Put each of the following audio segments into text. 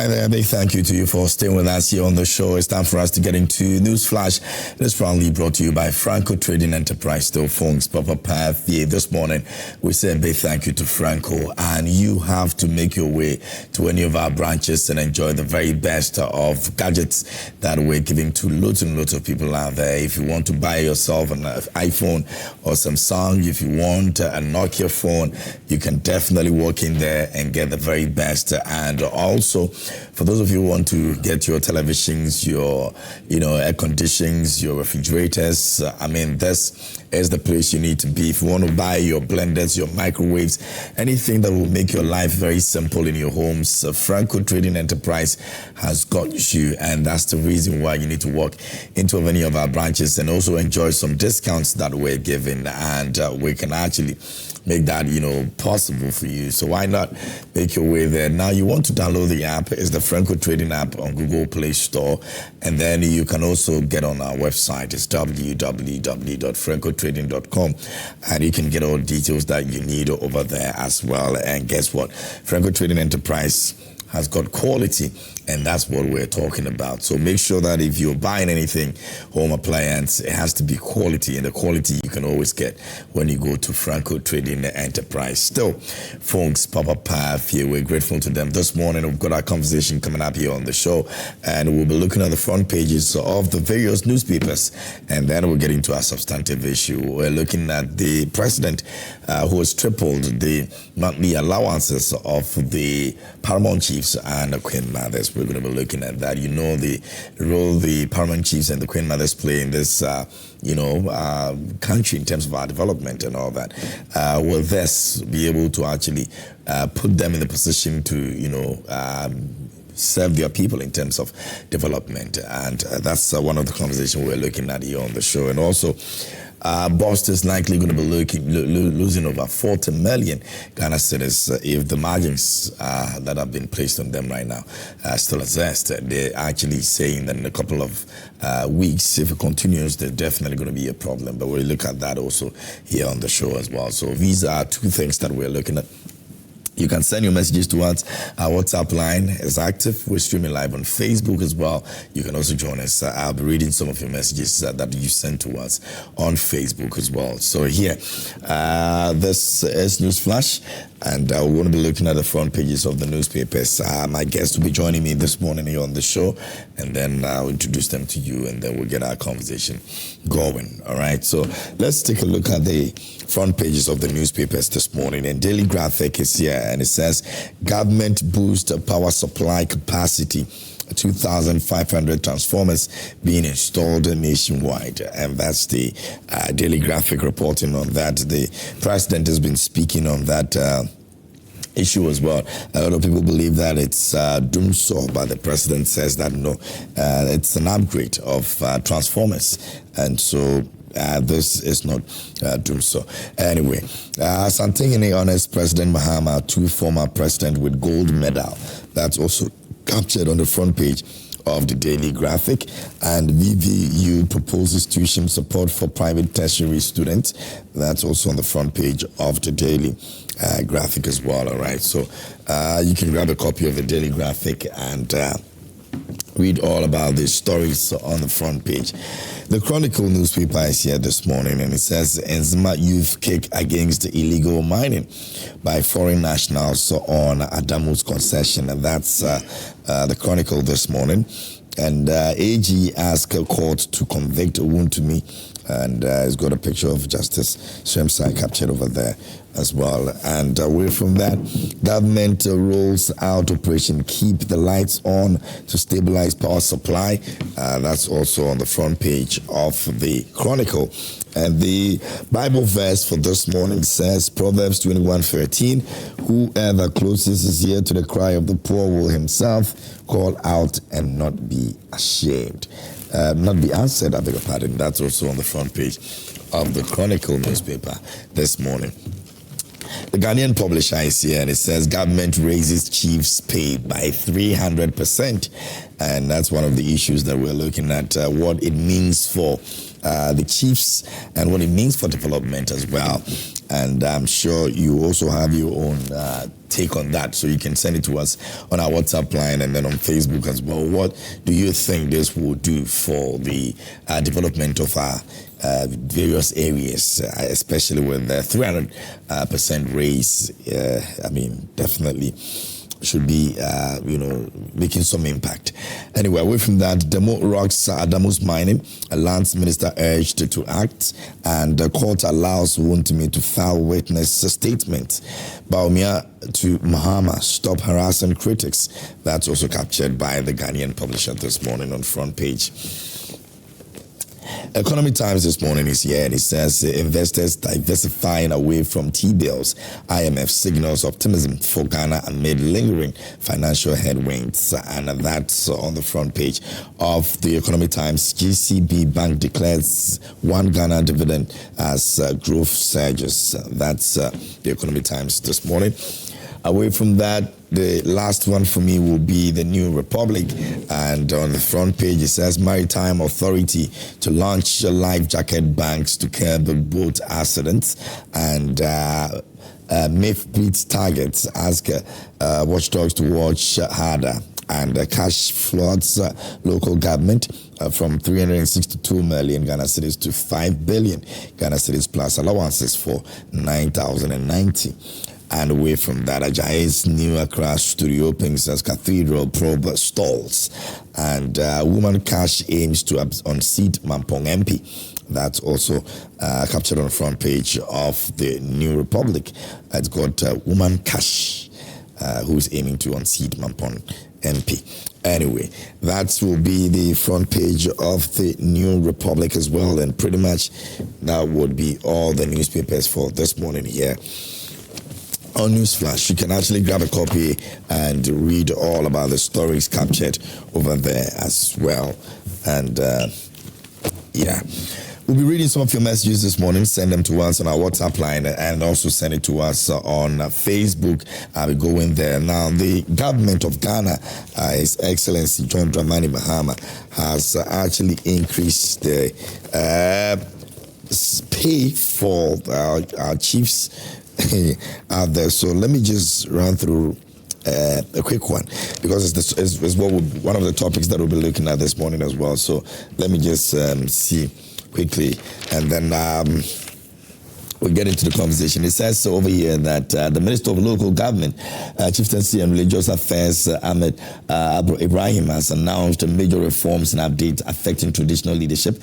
Right there, big thank you to you for staying with us here on the show. It's time for us to get into News Flash. This proudly brought to you by Franco Trading Enterprise, still phones, Papa Path. This morning, we say a big thank you to Franco, and you have to make your way to any of our branches and enjoy the very best of gadgets that we're giving to loads and loads of people out there. If you want to buy yourself an iPhone or Samsung, if you want a Nokia phone, you can definitely walk in there and get the very best. And also, for those of you who want to get your televisions, your air conditionings, your refrigerators, this is the place you need to be. If you want to buy your blenders, your microwaves, anything that will make your life very simple in your homes, Franco Trading Enterprise has got you, and that's the reason why you need to walk into any of our branches and also enjoy some discounts that we're giving, and we can actually make that possible for you. So why not make your way there? Now you want to download the app. It's the Franco Trading app on Google Play Store, and then you can also get on our website. It's www.francotrading.com, and you can get all the details that you need over there as well. And guess what? Franco Trading Enterprise has got quality, and that's what we're talking about. So make sure that if you're buying anything, home appliance, it has to be quality, and the quality you can always get when you go to Franco Trading Enterprise. Still, folks, Papa Path here, we're grateful to them. This morning, we've got our conversation coming up here on the show, and we'll be looking at the front pages of the various newspapers, and then we'll get into our substantive issue. We're looking at the president who has tripled the monthly allowances of the paramount chiefs and the Queen Mothers. We're going to be looking at that. The role the paramount chiefs and the Queen Mothers play in this, country in terms of our development and all that. Will this be able to actually put them in the position to, serve their people in terms of development? And that's one of the conversations we're looking at here on the show. And also, Boston is likely going to be losing over 40 million Ghana cedis if the margins that have been placed on them right now still exist. They're actually saying that in a couple of weeks, if it continues, there's definitely going to be a problem. But we'll look at that also here on the show as well. So these are two things that we're looking at. You can send your messages to us. Our WhatsApp line is active. We're streaming live on Facebook as well. You can also join us. I'll be reading some of your messages that you sent to us on Facebook as well. So here, this is News Flash, and we're going to be looking at the front pages of the newspapers. My guests will be joining me this morning here on the show, and then I'll introduce them to you, and then we'll get our conversation going. All right, so let's take a look at the front pages of the newspapers this morning. And Daily Graphic is here, and it says, government boost power supply capacity, 2,500 transformers being installed nationwide. And that's the Daily Graphic reporting on that. The president has been speaking on that issue as well. A lot of people believe that it's doomsday, but the president says that no, it's an upgrade of transformers. And so this is not doomsday. Anyway, Santini honors President Mahama, two former president with gold medal. That's also captured on the front page of the Daily Graphic. And VVU proposes tuition support for private tertiary students. That's also on the front page of the Daily Graphic as well. All right, so you can grab a copy of the Daily Graphic and read all about these stories on the front page. The Chronicle newspaper is here this morning, and it says, Enzima youth kick against illegal mining by foreign nationals on Adamu's concession. And that's the Chronicle this morning. And AG asked a court to convict Owuntumi, and it's got a picture of Justice Shemsai captured over there as well. And away from that, government rolls out Operation Keep the Lights On to stabilize power supply. That's also on the front page of the Chronicle. And the Bible verse for this morning says, Proverbs 21:13, whoever closes his ear to the cry of the poor will himself call out and not be ashamed. Not be answered, I beg your pardon. That's also on the front page of the Chronicle newspaper this morning. The Ghanaian publisher is here, and it says government raises chiefs' pay by 300%. And that's one of the issues that we're looking at, what it means for the chiefs and what it means for development as well. And I'm sure you also have your own take on that, so you can send it to us on our WhatsApp line and then on Facebook as well. What do you think this will do for the development of our various areas, especially with the 300% raise? I mean, definitely should be, making some impact. Anyway, away from that, Demo rocks Adamus mining. A lands minister urged to act, and the court allows Wontumi to file witness statement. Baumia to Mahama, stop harassing critics. That's also captured by the Ghanaian publisher this morning on front page. Economic Times this morning is here, and it says investors diversifying away from T-bills. IMF signals optimism for Ghana amid lingering financial headwinds, and that's on the front page of the Economic Times. GCB Bank declares one Ghana dividend as growth surges. That's the Economic Times this morning. Away from that, the last one for me will be the New Republic, and on the front page it says Maritime Authority to launch life jacket banks to curb boat accidents, and MIF beats targets, ask watchdogs to watch harder, and cash floods local government from 362 million Ghana cedis to 5 billion Ghana cedis plus allowances for 9,090. And away from that, Ajayi's new Accra studio opens as Cathedral probe stalls. And Woman Cash aims to unseat Mampong MP. That's also captured on the front page of the New Republic. It's got Woman Cash, who's aiming to unseat Mampong MP. Anyway, that will be the front page of the New Republic as well. And pretty much that would be all the newspapers for this morning here on Newsflash. You can actually grab a copy and read all about the stories captured over there as well. And we'll be reading some of your messages this morning. Send them to us on our WhatsApp line and also send it to us on Facebook. I'll be going there. Now, the government of Ghana, His Excellency John Dramani Mahama, has actually increased the pay for our chiefs out there. So let me just run through a quick one, because it's one of the topics that we'll be looking at this morning as well. So let me just see quickly, and then we'll get into the conversation. It says over here that the Minister of Local Government, Chieftaincy and Religious Affairs, Ahmed Ibrahim, has announced major reforms and updates affecting traditional leadership,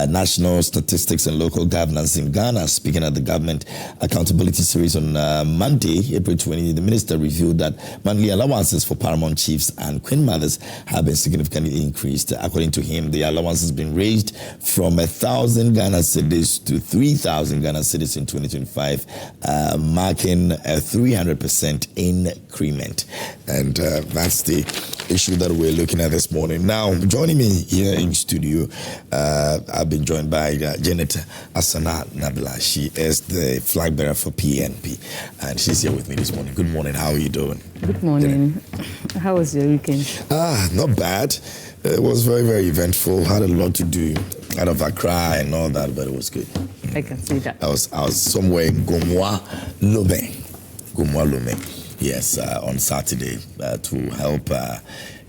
national statistics and local governance in Ghana. Speaking at the Government Accountability Series on Monday, April 20, the Minister revealed that monthly allowances for paramount chiefs and queen mothers have been significantly increased. According to him, the allowance has been raised from 1,000 Ghana cedis to 3,000 Ghana cedis in 2025, marking a 300% increment. And that's the issue that we're looking at this morning. Now, joining me here in studio, I've been joined by Janet Asana Nabla. She is the flag bearer for PNP, and she's here with me this morning. Good morning. How are you doing? Good morning. Janet. How was your weekend? Not bad. It was very, very eventful. Had a lot to do out of Accra and all that, but it was good. I can see that. I was somewhere in Gomwa Lome. Yes, on Saturday to help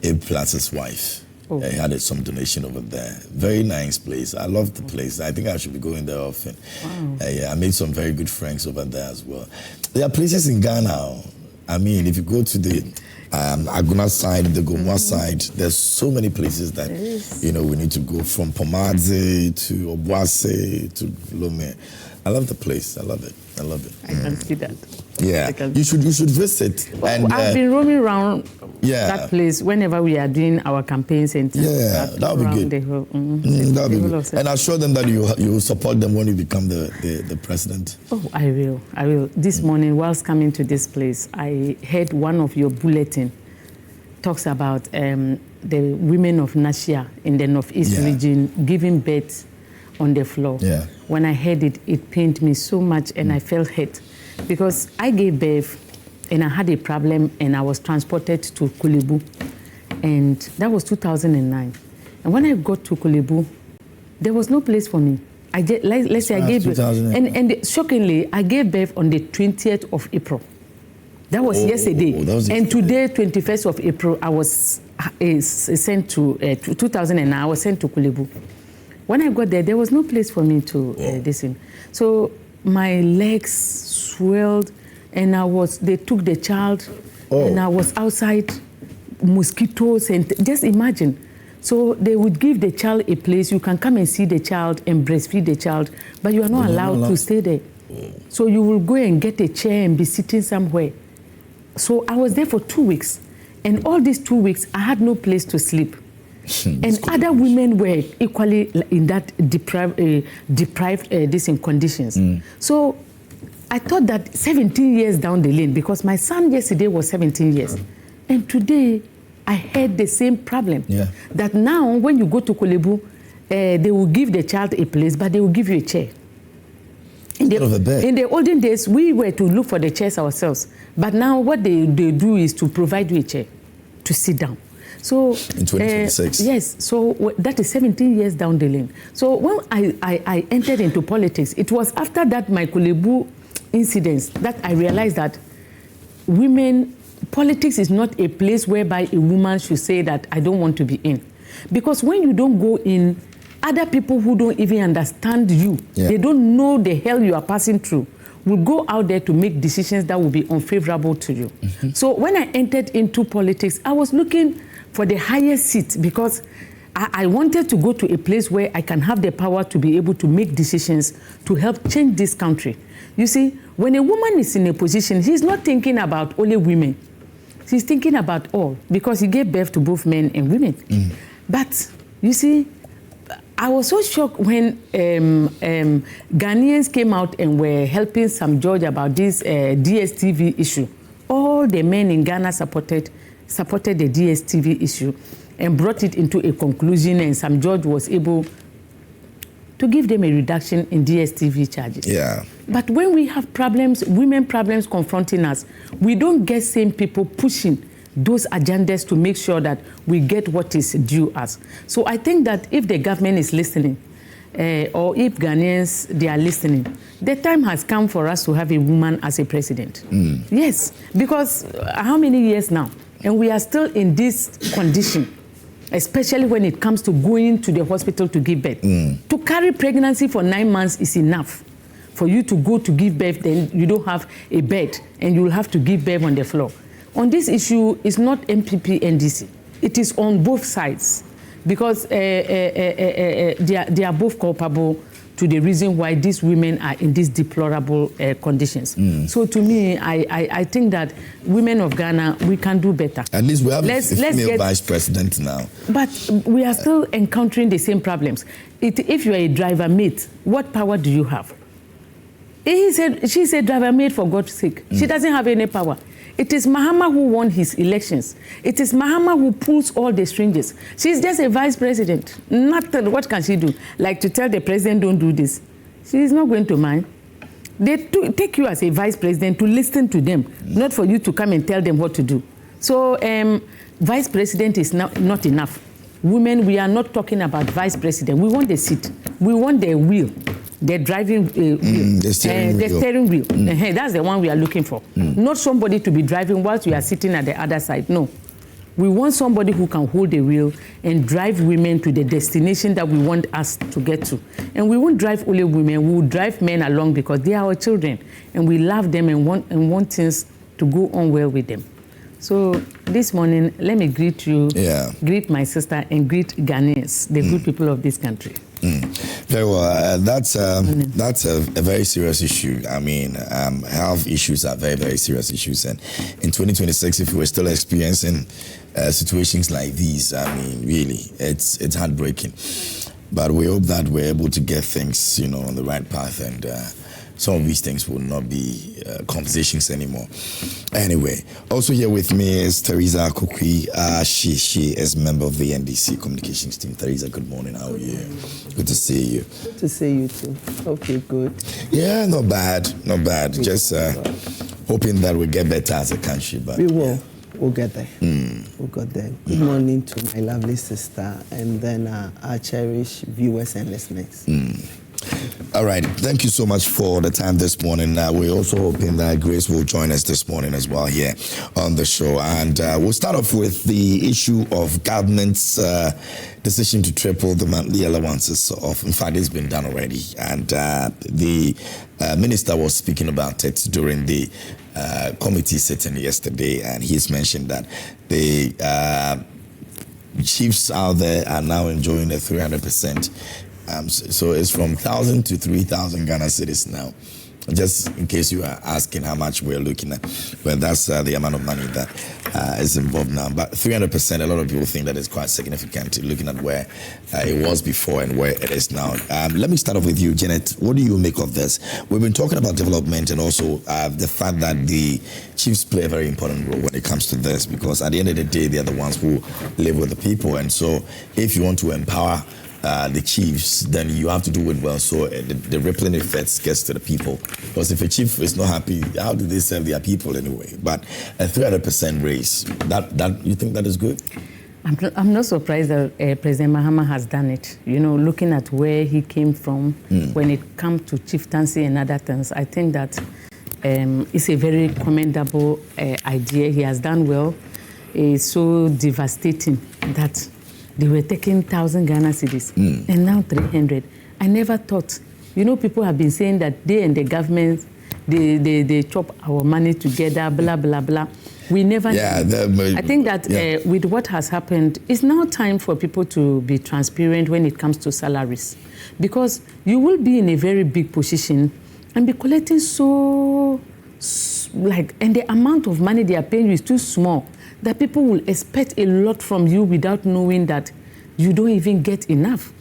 Abe Platz's wife. Oh. He had some donation over there. Very nice place. I love the place. I think I should be going there often. Wow. I made some very good friends over there as well. There are places in Ghana. I mean, if you go to the Aguna side, the Gomwa side, there's so many places that, we need to go, from Pomadze to Obuase to Lome. I love the place. I love it. I can see that. Yeah, you should visit. Well, and I've been roaming around that place whenever we are doing our campaigns and that would be good. That would be good. And assure them that you will support them when you become the president. Oh, I will. This morning, whilst coming to this place, I heard one of your bulletin talks about the women of Nashia in the Northeast region giving birth on the floor. Yeah. When I heard it, it pained me so much, and I felt hurt, because I gave birth and I had a problem, and I was transported to Kulebu, and that was 2009. And when I got to Kulebu, there was no place for me. Let's say I gave birth, and shockingly, I gave birth on the 20th of April. That was yesterday. And today, 21st of April, I was sent to 2009. I was sent to Kulebu. When I got there, there was no place for me to listen. So my legs swelled, and they took the child, and I was outside, mosquitoes, and just imagine. So they would give the child a place. You can come and see the child and breastfeed the child, but you are not allowed to stay there. So you will go and get a chair and be sitting somewhere. So I was there for 2 weeks. And all these 2 weeks, I had no place to sleep. And other women were equally in that deprived conditions. So I thought that 17 years down the lane, because my son yesterday was 17 years. And today, I had the same problem. That now, when you go to Kulebu, they will give the child a place, but they will give you a chair. In the olden days, we were to look for the chairs ourselves. But now what they do is to provide you a chair to sit down. So in 2026. Yes, so that is 17 years down the lane. So when I entered into politics, it was after that my Kulebu incidents that I realized that politics is not a place whereby a woman should say that I don't want to be in. Because when you don't go in, other people who don't even understand you, they don't know the hell you are passing through, will go out there to make decisions that will be unfavorable to you. So when I entered into politics, I was looking for the highest seat because I wanted to go to a place where I can have the power to be able to make decisions to help change this country. You see, when a woman is in a position, she's not thinking about only women. She's thinking about all, because he gave birth to both men and women. But, you see, I was so shocked when Ghanaians came out and were helping Sam George about this DSTV issue. All the men in Ghana supported the DSTV issue and brought it into a conclusion, and Sam George was able to give them a reduction in DSTV charges. But when we have problems, women problems confronting us, we don't get same people pushing those agendas to make sure that we get what is due us. So I think that if the government is listening, or if Ghanaians, they are listening, the time has come for us to have a woman as a president. Yes, because how many years now? And we are still in this condition, especially when it comes to going to the hospital to give birth. To carry pregnancy for 9 months is enough. For you to go to give birth, then you don't have a bed, and you will have to give birth on the floor. On this issue, it's not MPP, NDC. It is on both sides, because they are both culpable to the reason why these women are in these deplorable conditions. So to me, I think that women of Ghana, we can do better. At least we have a female vice president now. But we are still encountering the same problems. If you are a driver mate, what power do you have? She's a driver mate, for God's sake. She doesn't have any power. It is Mahama who won his elections. It is Mahama who pulls all the strings. She's just a vice president. Nothing. What can she do? Like to tell the president, don't do this. She is not going to mind. They take you as a vice president to listen to them, not for you to come and tell them what to do. So vice president is not enough. Women, we are not talking about vice president. We want the seat. We want the wheel. The driving wheel. The steering wheel. That's the one we are looking for. Not somebody to be driving whilst we are sitting at the other side. No. We want somebody who can hold the wheel and drive women to the destination that we want us to get to. And we won't drive only women. We will drive men along because they are our children. And we love them and want things to go on well with them. So this morning, let me greet you, greet my sister, and greet Ghanaians, the good people of this country. Very well. That's a very serious issue. I mean, health issues are very, very serious issues. And in 2026, if we're still experiencing situations like these, I mean, really, it's heartbreaking. But we hope that we're able to get things, on the right path, and some of these things will not be conversations anymore. Anyway, also here with me is Teresa Kukui. She is a member of the NDC communications team. Teresa, good morning. How are you? Good to see you. Good to see you too. Hope you're good. Yeah, not bad. Not bad. Just hoping that we get better as a country. But we will. we'll get there. We'll get there. Good morning to my lovely sister and then our cherished viewers and listeners. All right. Thank you so much for the time this morning. We're also hoping that Grace will join us this morning as well here on the show. And we'll start off with the issue of government's decision to triple the monthly allowances. In fact, it's been done already. And the minister was speaking about it during the committee sitting yesterday. And he's mentioned that the chiefs out there are now enjoying the 300%. So it's from 1,000 to 3,000 Ghana cedis now. Just in case you are asking how much we're looking at, well, that's the amount of money that is involved now. But 300%, a lot of people think that is quite significant, looking at where it was before and where it is now. Let me start off with you, Janet. What do you make of this? We've been talking about development and also the fact that the chiefs play a very important role when it comes to this, because at the end of the day, they are the ones who live with the people. And so if you want to empower the chiefs, then you have to do it well, so the rippling effects gets to the people. Because if a chief is not happy, how do they serve their people anyway? But a 300% raise, that you think that is good? I'm not surprised that President Mahama has done it. You know, looking at where he came from when it comes to chieftaincy and other things, I think that it's a very commendable idea. He has done well. It's so devastating that they were taking 1,000 Ghana cedis and now 300. I never thought. You know, people have been saying that they and the government, they chop our money together, blah, blah, blah. We never I think that with what has happened, it's now time for people to be transparent when it comes to salaries. Because you will be in a very big position and be collecting and the amount of money they are paying you is too small, that people will expect a lot from you without knowing that you don't even get enough.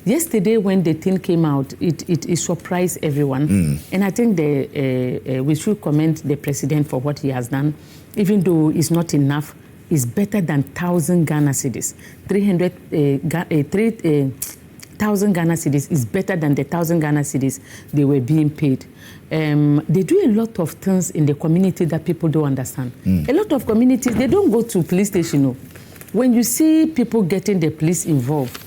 Yesterday, when the thing came out, it surprised everyone. And I think we should commend the president for what he has done. Even though it's not enough, it's better than 1,000 Ghana cedis. 3,000 Ghana cedis is better than the 1,000 Ghana cedis they were being paid. They do a lot of things in the community that people don't understand. A lot of communities, they don't go to police station. No. When you see people getting the police involved,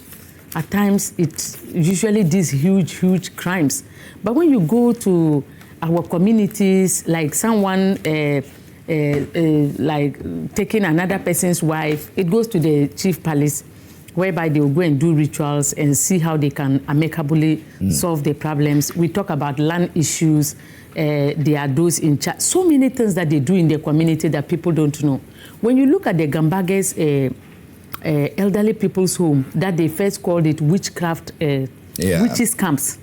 at times it's usually these huge crimes. But when you go to our communities, like someone like taking another person's wife, it goes to the chief police, whereby they will go and do rituals and see how they can amicably solve the problems. We talk about land issues. There are those in charge. So many things that they do in the community that people don't know. When you look at the Gambage's elderly people's home, that they first called it witchcraft, witches camps,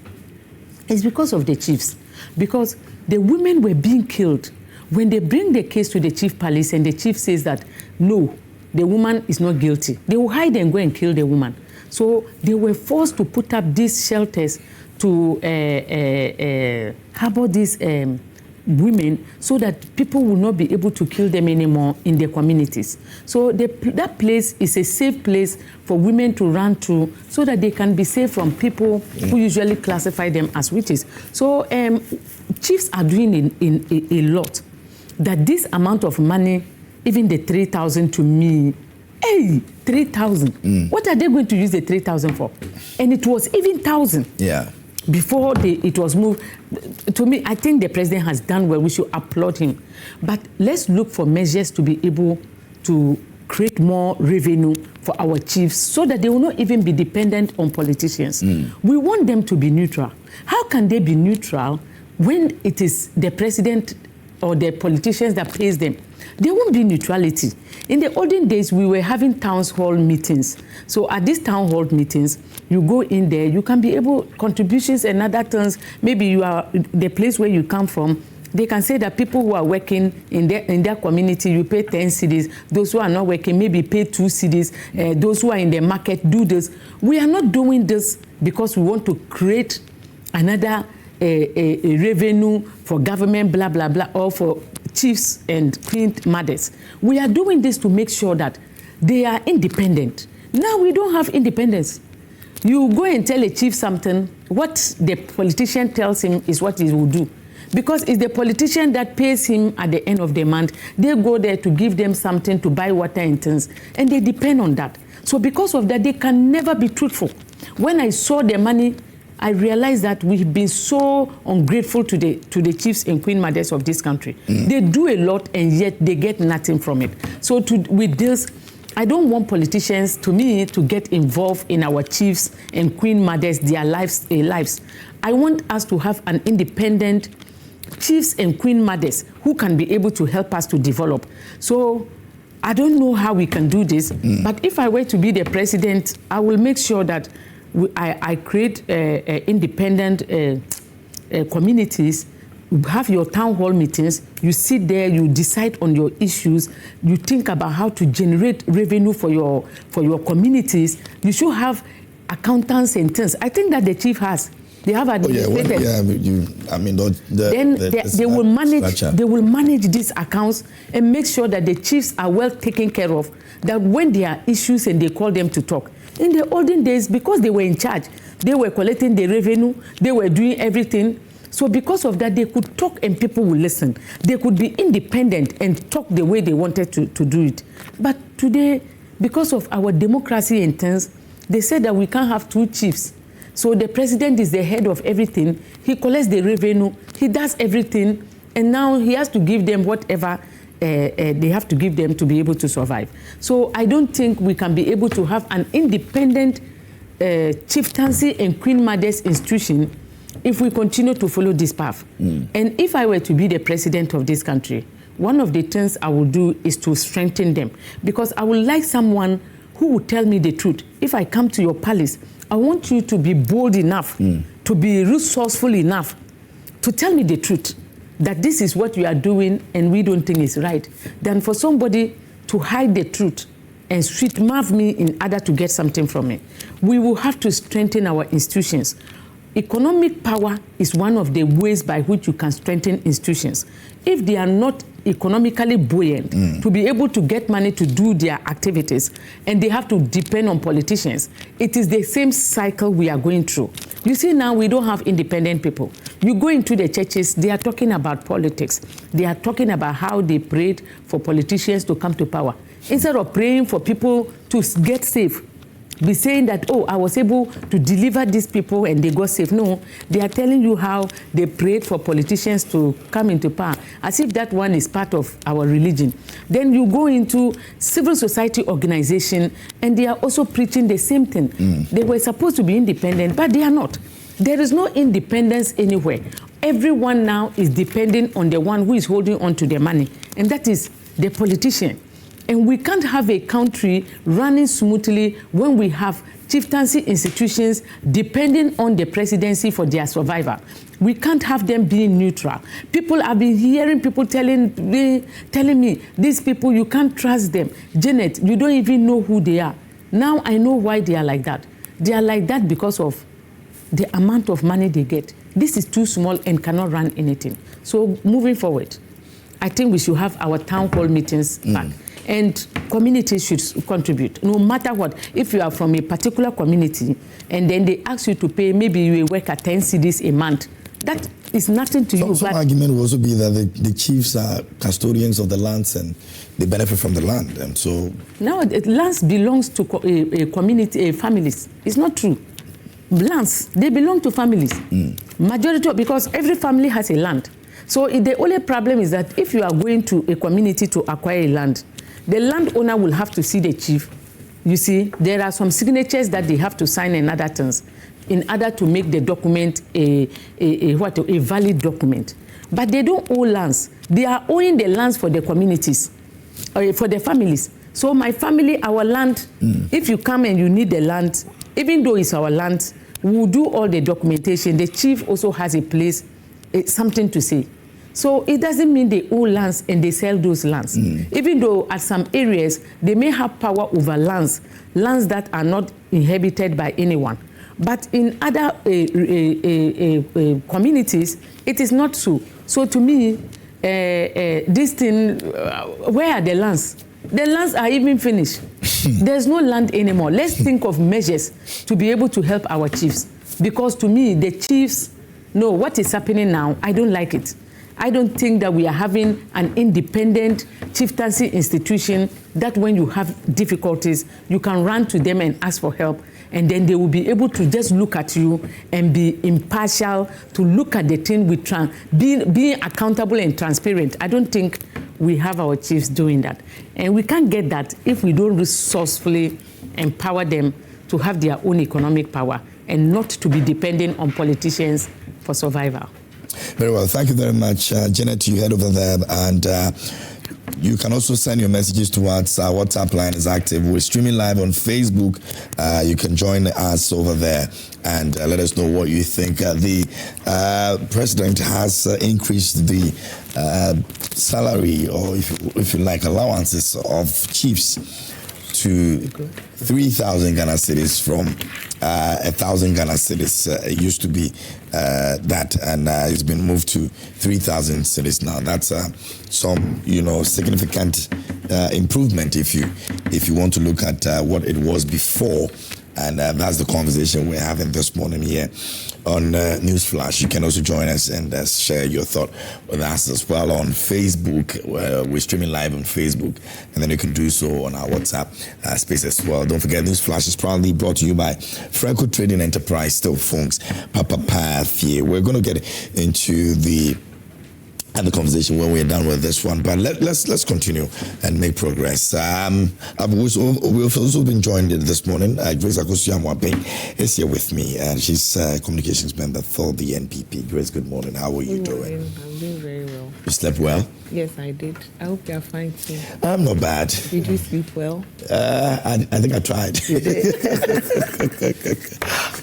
it's because of the chiefs. Because the women were being killed. When they bring the case to the chief police and the chief says that, no, the woman is not guilty, they will hide and go and kill the woman. So they were forced to put up these shelters to harbor these women so that people will not be able to kill them anymore in their communities. So that place is a safe place for women to run to so that they can be safe from people who usually classify them as witches. So chiefs are doing a lot. That this amount of money, even the 3,000 to me, 3,000. What are they going to use the 3,000 for? And it was even 1,000. Yeah. Before it was moved. To me, I think the president has done well. We should applaud him. But let's look for measures to be able to create more revenue for our chiefs so that they will not even be dependent on politicians. We want them to be neutral. How can they be neutral when it is the president or the politicians that pays them? There won't be neutrality. In the olden days, we were having town hall meetings. So at these town hall meetings, you go in there, you can be able, contributions and other things, maybe you are the place where you come from, they can say that people who are working in their community, you pay 10 cedis. Those who are not working, maybe pay 2 cedis. Those who are in the market, do this. We are not doing this because we want to create another a revenue for government, blah, blah, blah, or for chiefs and queen mothers. We are doing this to make sure that they are independent. Now we don't have independence. You go and tell a chief something, what the politician tells him is what he will do. Because it's the politician that pays him at the end of the month. They go there to give them something to buy water and things, and they depend on that. So because of that, they can never be truthful. When I saw the money, I realized that we've been so ungrateful to the chiefs and queen mothers of this country. They do a lot, and yet they get nothing from it. So with this, I don't want politicians, to me, to get involved in our chiefs and queen mothers, their lives. I want us to have an independent chiefs and queen mothers who can be able to help us to develop. So I don't know how we can do this, but if I were to be the president, I will make sure that I create independent communities. You have your town hall meetings, you sit there, you decide on your issues, you think about how to generate revenue for your communities. You should have accountants and things. I think that the chief has. They have administrators. They will manage these accounts and make sure that the chiefs are well taken care of, that when there are issues and they call them to talk. In the olden days, because they were in charge, they were collecting the revenue, they were doing everything. So because of that, they could talk and people will listen. They could be independent and talk the way they wanted to do it. But today, because of our democracy and things, they said that we can't have two chiefs. So the president is the head of everything. He collects the revenue, he does everything, and now he has to give them whatever they have to give them to be able to survive. So I don't think we can be able to have an independent chieftaincy and queen mothers institution if we continue to follow this path. And if I were to be the president of this country, one of the things I will do is to strengthen them, because I would like someone who will tell me the truth. If I come to your palace, I want you to be bold enough, to be resourceful enough, to tell me the truth, that this is what you are doing and we don't think is right, than for somebody to hide the truth and sweet-mouth me in order to get something from me. We will have to strengthen our institutions. Economic power is one of the ways by which you can strengthen institutions. If they are not economically buoyant to be able to get money to do their activities, and they have to depend on politicians, it is the same cycle we are going through. You see, now we don't have independent people. You go into the churches, they are talking about politics. They are talking about how they prayed for politicians to come to power. Instead of praying for people to get safe, be saying that, oh, I was able to deliver these people and they got safe. No, they are telling you how they prayed for politicians to come into power, as if that one is part of our religion. Then you go into civil society organization and they are also preaching the same thing. They were supposed to be independent, but they are not. There is no independence anywhere. Everyone now is depending on the one who is holding on to the money, and that is the politician. And we can't have a country running smoothly when we have chieftaincy institutions depending on the presidency for their survival. We can't have them being neutral. People have been hearing people telling me, these people, you can't trust them. Janet, you don't even know who they are. Now I know why they are like that. They are like that because of the amount of money they get. This is too small and cannot run anything. So moving forward, I think we should have our town hall meetings back. And communities should contribute, no matter what. If you are from a particular community and then they ask you to pay, maybe you work at 10 cedis a month, that is nothing to you. Some argument will also be that the chiefs are custodians of the lands and they benefit from the land. And so now lands belongs to a community, families. It's not true. Lands, they belong to families. Majority, because every family has a land. So the only problem is that if you are going to a community to acquire a land, the landowner will have to see the chief. You see, there are some signatures that they have to sign and other things in order to make the document a valid document. But they don't own lands. They are owning the lands for the communities, for the families. So my family, our land, if you come and you need the land, even though it's our land, we will do all the documentation. The chief also has a place, something to say. So it doesn't mean they own lands and they sell those lands. Even though at some areas, they may have power over lands that are not inhabited by anyone. But in other communities, it is not so. So to me, this thing, where are the lands? The lands are even finished. There's no land anymore. Let's think of measures to be able to help our chiefs. Because to me, the chiefs No, what is happening now, I don't like it. I don't think that we are having an independent chieftaincy institution that when you have difficulties, you can run to them and ask for help, and then they will be able to just look at you and be impartial, to look at the thing with being accountable and transparent. I don't think we have our chiefs doing that. And we can't get that if we don't resourcefully empower them to have their own economic power and not to be dependent on politicians for survival. Very well. Thank you very much, Janet. You head over there, and you can also send your messages to us. Our WhatsApp line is active. We're streaming live on Facebook. You can join us over there and let us know what you think. The president has increased the salary, or if you like, allowances of chiefs to 3,000 Ghana cedis from 1,000 Ghana cedis. It used to be that, and it's been moved to 3,000 cedis now. That's some, significant improvement if you want to look at what it was before. And that's the conversation we're having this morning here on Newsflash. You can also join us and share your thought with us as well on Facebook. We're streaming live on Facebook, and then you can do so on our WhatsApp space as well. Don't forget, Newsflash is proudly brought to you by Franco Trading Enterprise, Still Funks, Papa Pathie. We're going to get into the conversation when we're done with this one, but let's continue and make progress. We've also been joined this morning. Grace Akosuamwabe is here with me, and she's communications member for the NPP. Grace, good morning. How are you doing? I'm doing very well. You slept well? Yes, I did. I hope you're fine too. I'm not bad. Did you sleep well? I think I tried.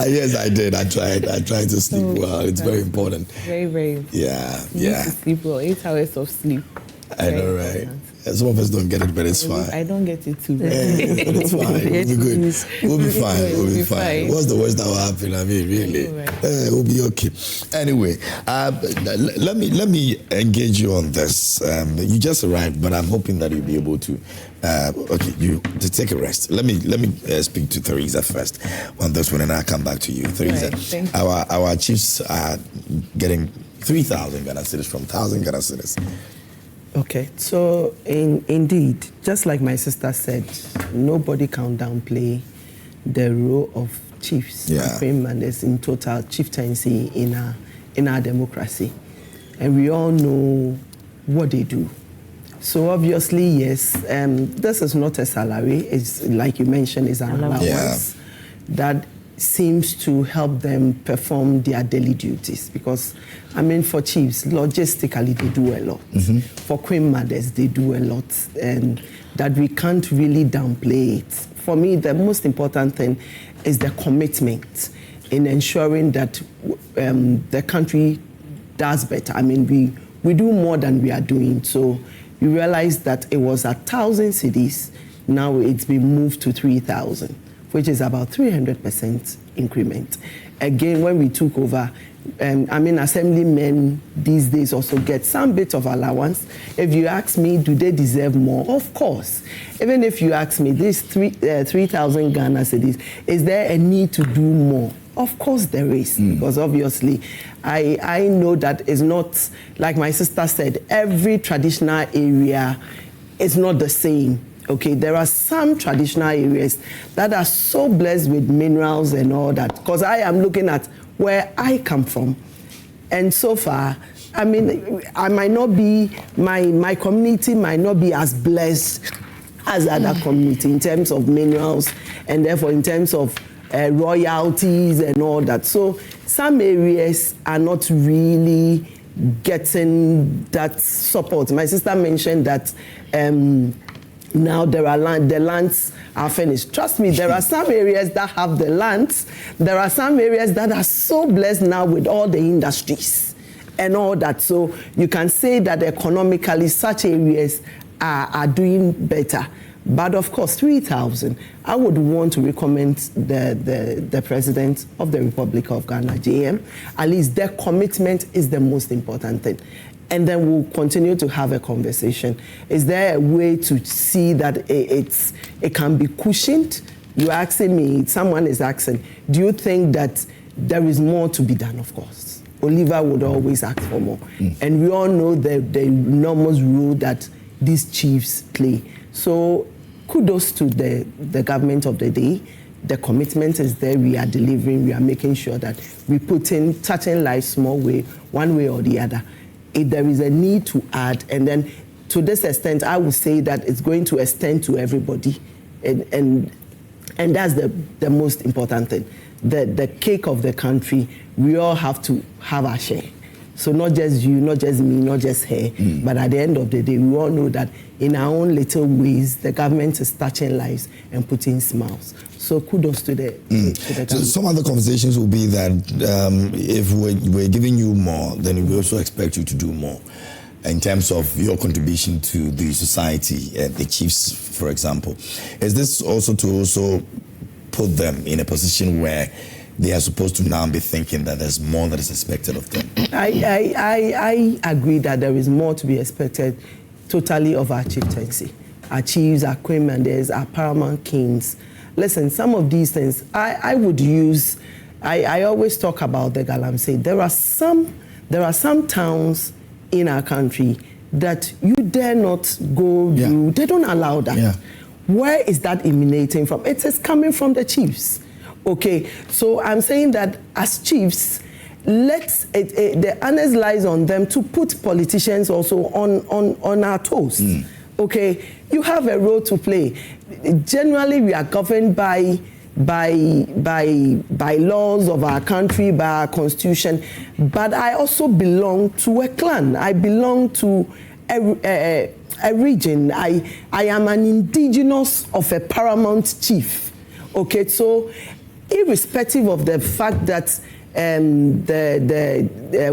Yes, I did. I tried to sleep well. It's very important. Very, very. Yeah. You need to sleep well. 8 hours of sleep. I know, right? Some of us don't get it, but it's fine. I don't get it too. But it's fine. We'll be good. We'll be fine. We'll be fine. What's the worst that will happen? I mean, really, we'll be okay. Anyway, let me engage you on this. You just arrived, but I'm hoping that you'll be able to. To take a rest. Let me speak to Theresa first on this one, and I'll come back to you, Theresa. Right, our chiefs are getting 3,000 Ghana cedis from 1,000 Ghana cedis. Okay, so indeed, just like my sister said, nobody can downplay the role of chiefs, supreme mandate in total chieftaincy in our democracy, and we all know what they do. So obviously, yes, this is not a salary. It's like you mentioned, it's an allowance that seems to help them perform their daily duties, because for chiefs, logistically they do a lot. For queen mothers, they do a lot, and that we can't really downplay it. For me, the most important thing is the commitment in ensuring that the country does better. We do more than we are doing. So you realize that it was 1,000 cedis, now it's been moved to 3,000. which is about 300% increment. Again, when we took over, assemblymen these days also get some bit of allowance. If you ask me, do they deserve more? Of course. Even if you ask me, this 3,000 Ghana cedis, is there a need to do more? Of course there is, because obviously I know that it's not, like my sister said, every traditional area is not the same. Okay, there are some traditional areas that are so blessed with minerals and all that, because I am looking at where I come from. And so far, I might not be, my community might not be as blessed as other community in terms of minerals, and therefore in terms of royalties and all that. So some areas are not really getting that support. My sister mentioned that now the lands are finished. Trust me, there are some areas that have the lands. There are some areas that are so blessed now with all the industries and all that. So you can say that economically such areas are doing better. But of course, 3,000, I would want to recommend the President of the Republic of Ghana, JM. At least their commitment is the most important thing. And then we'll continue to have a conversation. Is there a way to see that it can be cushioned? You're asking me, someone is asking, do you think that there is more to be done? Of course. Oliver would always ask for more. And we all know the enormous role that these chiefs play. So kudos to the government of the day. The commitment is there. We are delivering. We are making sure that we put in touching lives small way, one way or the other. If there is a need to add, and then to this extent, I would say that it's going to extend to everybody, and that's the most important thing. The cake of the country, we all have to have our share. So not just you, not just me, not just her, but at the end of the day, we all know that in our own little ways, the government is touching lives and putting smiles. So kudos to the government. So some other conversations will be that if we're giving you more, then we also expect you to do more in terms of your contribution to the society, the chiefs, for example. Is this also to also put them in a position where they are supposed to now be thinking that there's more that is expected of them? I agree that there is more to be expected totally of our chieftaincy. Our chiefs, our queen commanders, our paramount kings. Listen, some of these things, I would use, I always talk about the Galamsey. There are some towns in our country that you dare not go to. They don't allow that. Yeah. Where is that emanating from? It is coming from the chiefs. Okay, so I'm saying that as chiefs, the onus lies on them to put politicians also on our toes. Okay, you have a role to play. Generally, we are governed by laws of our country, by our constitution. But I also belong to a clan. I belong to a region. I am an indigenous of a paramount chief. Okay, so irrespective of the fact that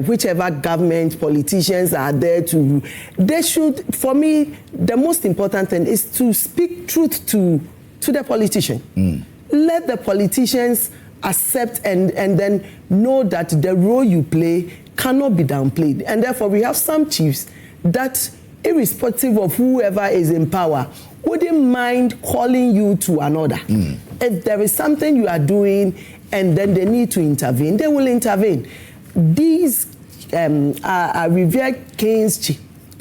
whichever government politicians are there to, they should, for me, the most important thing is to speak truth to the politician. Let the politicians accept and then know that the role you play cannot be downplayed. And therefore, we have some chiefs that, irrespective of whoever is in power, wouldn't mind calling you to an order. If there is something you are doing and then they need to intervene, they will intervene. These are revered kings,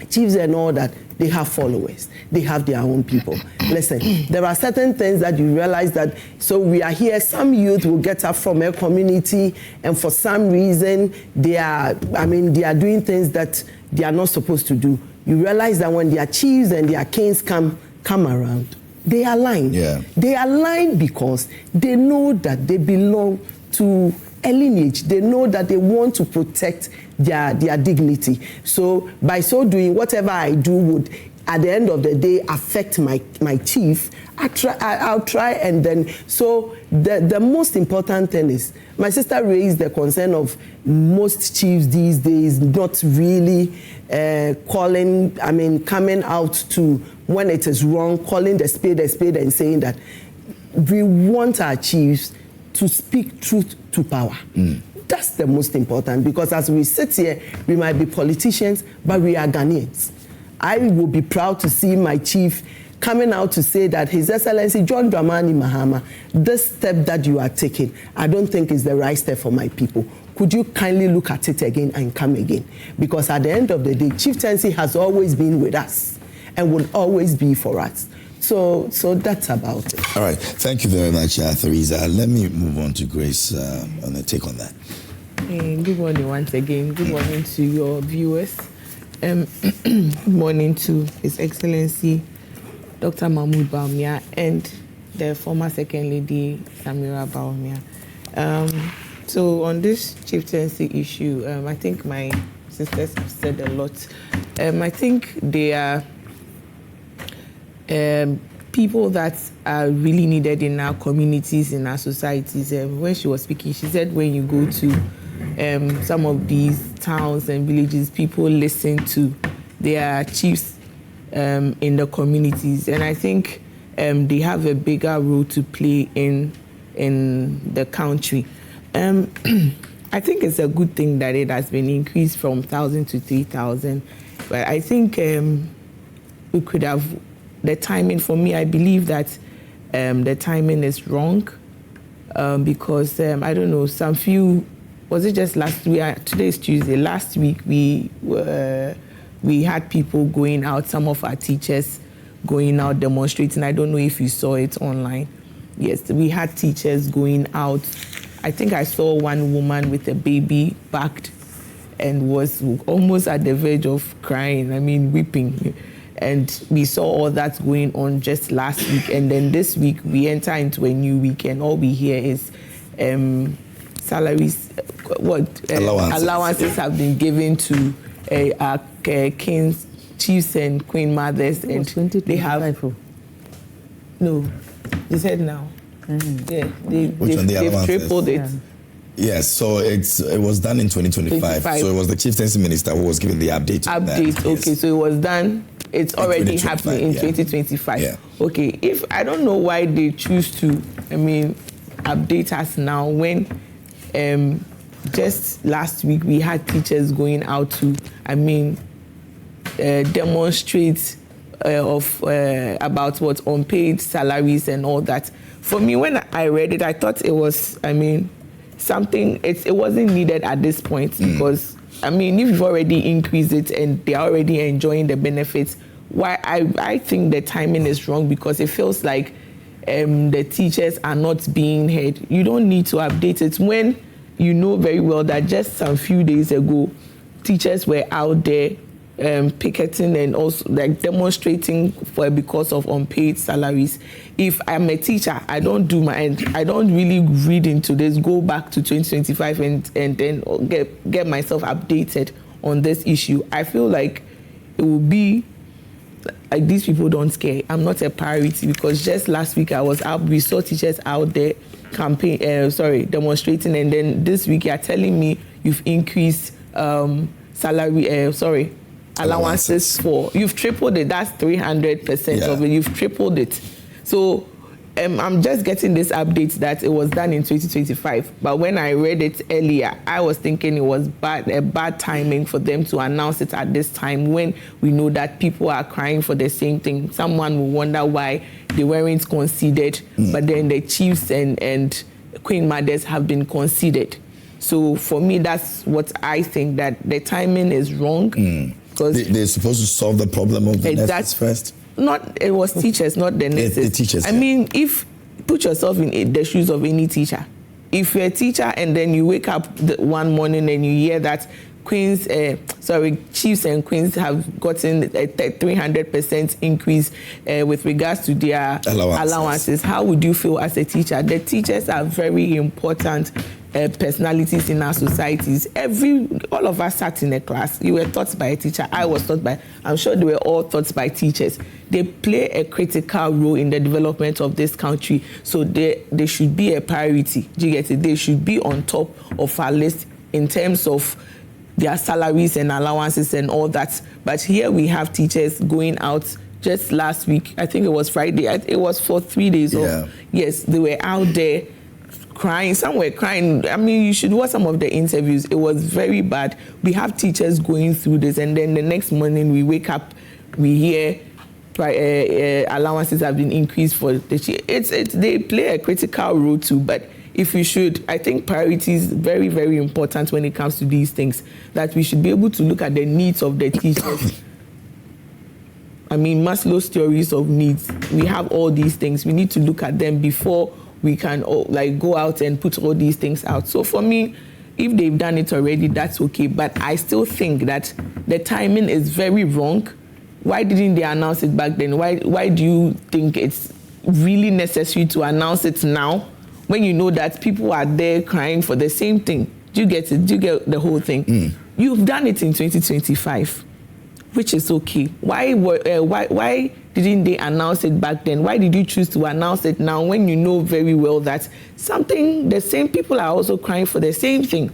chiefs and all that, they have followers. They have their own people. Listen, there are certain things that you realize that, so we are here, some youth will get up from a community and for some reason they are doing things that they are not supposed to do. You realize that when their chiefs and their kings come around, they align. Yeah. They align because they know that they belong to a lineage. They know that they want to protect their dignity. So by so doing, whatever I do would, at the end of the day, affect my chief. I'll try and then, so the most important thing is, my sister raised the concern of most chiefs these days not really coming out to, when it is wrong, calling the spade and saying that we want our chiefs to speak truth to power. That's the most important, because as we sit here, we might be politicians, but we are Ghanaians. I will be proud to see my chief coming out to say that His Excellency John Dramani Mahama, this step that you are taking, I don't think is the right step for my people. Could you kindly look at it again and come again? Because at the end of the day, chieftaincy has always been with us and will always be for us. So that's about it. All right. Thank you very much, Theresa. Let me move on to Grace on a take on that. Good morning once again. Good morning to your viewers. Good morning to His Excellency Dr. Mahmoud Bawumia and the former Second Lady Samira Bawumia. So on this chieftaincy issue, I think my sisters have said a lot. I think they are people that are really needed in our communities, in our societies. When she was speaking, she said when you go to some of these towns and villages, people listen to their chiefs in the communities. And I think they have a bigger role to play in the country. I think it's a good thing that it has been increased from 1,000 to 3,000. But I think we could have, the timing, for me, I believe that the timing is wrong because, I don't know, some few was it just last week? Today is Tuesday. Last week we had people going out. Some of our teachers going out demonstrating. I don't know if you saw it online. Yes, we had teachers going out. I think I saw one woman with a baby backed and was almost at the verge of crying. I mean, weeping. And we saw all that going on just last week. And then this week we enter into a new week, and all we hear is salaries, allowances have been given to our kings, chiefs and queen mothers, and they have no. They said now. Yeah, they've tripled it. Yeah. Yes, so it was done in 2025. So it was the chieftaincy minister who was giving the update. Okay, so it was done. It's already happening in 2025. Yeah. Okay, if I don't know why they choose to, update us now when just last week we had teachers going out to, demonstrate about what unpaid salaries and all that. For me, when I read it, I thought it was, something. It wasn't needed at this point because if you've already increased it and they're already enjoying the benefits, why I think the timing is wrong, because it feels like the teachers are not being heard. You don't need to update it when you know very well that just some few days ago, teachers were out there picketing and also like demonstrating because of unpaid salaries. If I'm a teacher, I don't really read into this, go back to 2025 and then get myself updated on this issue. I feel like it will be like these people don't care. I'm not a priority, because just last week I was out, we saw teachers out there demonstrating, and then this week you're telling me you've increased allowances for, you've tripled it. That's 300% of it. You've tripled it. So I'm just getting this update that it was done in 2025. But when I read it earlier, I was thinking it was a bad timing for them to announce it at this time when we know that people are crying for the same thing. Someone will wonder why they weren't considered, but then the chiefs and queen mothers have been considered. So for me, that's what I think, that the timing is wrong. They're supposed to solve the problem of the nurses first? It was teachers, not the nurses. The teachers. If put yourself in the shoes of any teacher. If you're a teacher and then you wake up one morning and you hear that chiefs and queens have gotten a 300% increase with regards to their allowances, how would you feel as a teacher? The teachers are very important personalities in our societies. All of us sat in a class. You were taught by a teacher. I was taught by, I'm sure they were all taught by teachers. They play a critical role in the development of this country. So they should be a priority. Do you get it? They should be on top of our list in terms of their salaries and allowances and all that. But here we have teachers going out just last week. I think it was Friday. It was for 3 days. Yes, they were out there crying. Some were crying. You should watch some of the interviews. It was very bad. We have teachers going through this, and then the next morning we wake up, we hear allowances have been increased for the they play a critical role too. But if we should, I think priority is very, very important when it comes to these things, that we should be able to look at the needs of the teachers. Maslow's theories of needs. We have all these things. We need to look at them before we can go out and put all these things out. So for me, if they've done it already, that's okay. But I still think that the timing is very wrong. Why didn't they announce it back then? Why do you think it's really necessary to announce it now when you know that people are there crying for the same thing? Do you get it? Do you get the whole thing? You've done it in 2025, which is okay. Why didn't they announce it back then? Why did you choose to announce it now when you know very well that the same people are also crying for the same thing?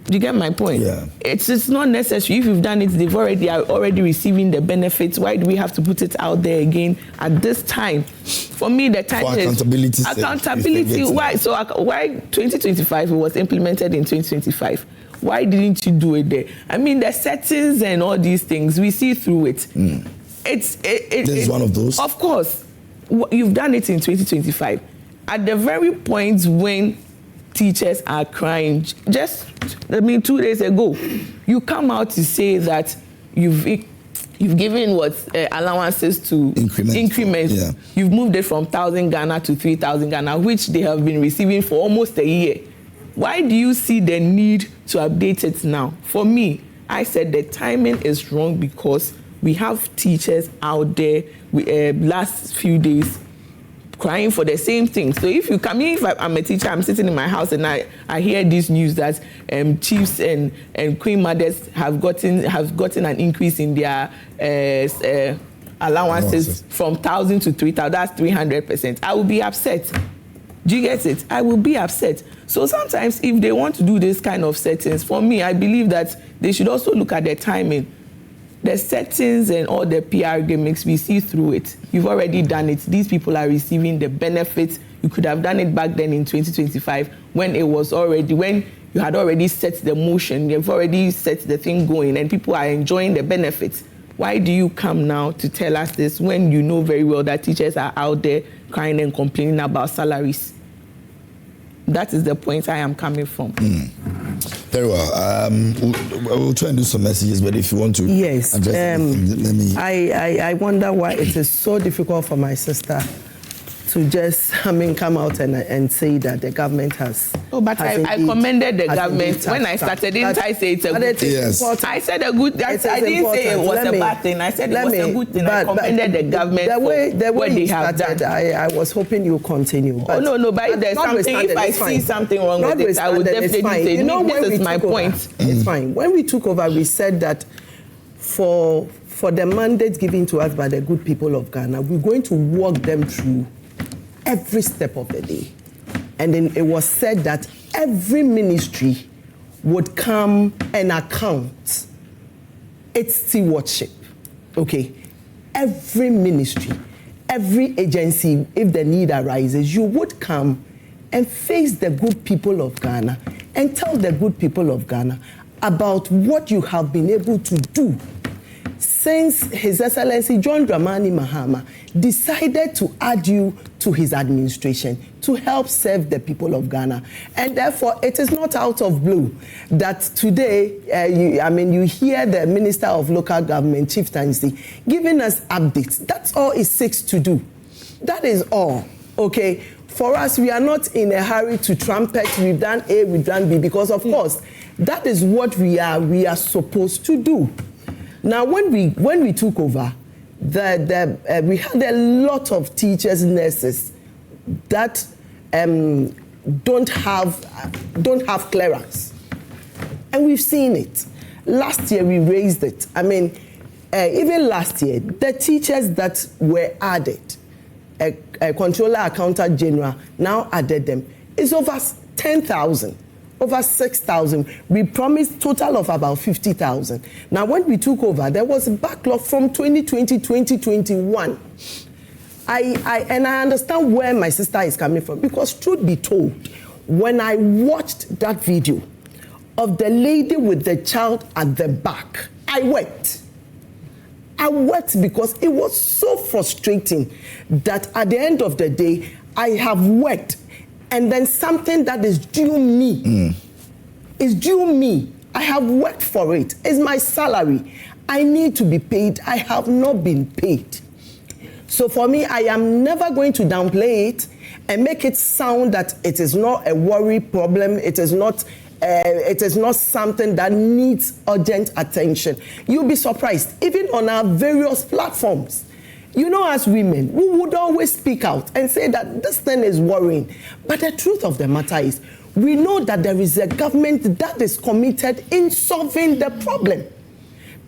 Do you get my point? Yeah. It's not necessary. If you've done it, they are already receiving the benefits. Why do we have to put it out there again at this time? For me, the time for accountability. Accountability. Why? So why 2025? It was implemented in 2025. Why didn't you do it there? The settings and all these things, we see through it. This is one of those. Of course, you've done it in 2025. At the very point when teachers are crying. Just, 2 days ago, you come out to say that you've given allowances to increments. Yeah. You've moved it from 1,000 Ghana to 3,000 Ghana, which they have been receiving for almost a year. Why do you see the need to update it now? For me, I said the timing is wrong because we have teachers out there last few days crying for the same thing. So if you come in, if I'm a teacher, I'm sitting in my house and I hear this news that chiefs and queen mothers have gotten an increase in their allowances from 1,000 to 3,000. That's 300%. I will be upset. Do you get it? I will be upset. So sometimes if they want to do this kind of settings, for me, I believe that they should also look at the timing. The settings and all the PR gimmicks, we see through it. You've already done it. These people are receiving the benefits. You could have done it back then in 2025 when you had already set the motion, you've already set the thing going and people are enjoying the benefits. Why do you come now to tell us this when you know very well that teachers are out there crying and complaining about salaries? That is the point I am coming from. Very well. We'll try and do some messages, but if you want to address anything, let me... I wonder why it is so difficult for my sister to just, come out and say that the government has... Oh, but I commended the government. When I started, didn't I say it's a good thing? Yes. I said a good thing. I didn't say it was a bad thing. I said it was a good thing. I commended the government the way what they you have started, done. I was hoping you continue. But no, but if there's something, if I see something wrong with it, I would definitely say, this is my point. It's fine. When we took over, we said that for the mandate given to us by the good people of Ghana, we're going to walk them through every step of the day. And then it was said that every ministry would come and account its stewardship. Okay. Every ministry, every agency, if the need arises, you would come and face the good people of Ghana and tell the good people of Ghana about what you have been able to do since His Excellency John Dramani Mahama decided to add you to his administration to help serve the people of Ghana. And therefore, it is not out of blue that today, you hear the Minister of Local Government, Chief Tansi, giving us updates. That's all it seeks to do. That is all, okay? For us, we are not in a hurry to trumpet, we've done A, we've done B, because of course, that is what we are supposed to do. Now, when we took over, we had a lot of teachers, nurses that don't have clearance, and we've seen it. Last year we raised it. Even last year, the teachers that were added, a controller, accountant general, now added them. It's over 10,000. Over 6,000. We promised total of about 50,000. Now, when we took over, there was a backlog from 2020, 2021. I understand where my sister is coming from, because truth be told, when I watched that video of the lady with the child at the back, I wept. I wept because it was so frustrating that at the end of the day, I have worked. And then something that is due me is due me. I have worked for it. It's my salary. I need to be paid. I have not been paid. So for me, I am never going to downplay it and make it sound that it is not a worry problem. It is not something that needs urgent attention. You'll be surprised, even on our various platforms. You know, as women, we would always speak out and say that this thing is worrying. But the truth of the matter is, we know that there is a government that is committed in solving the problem.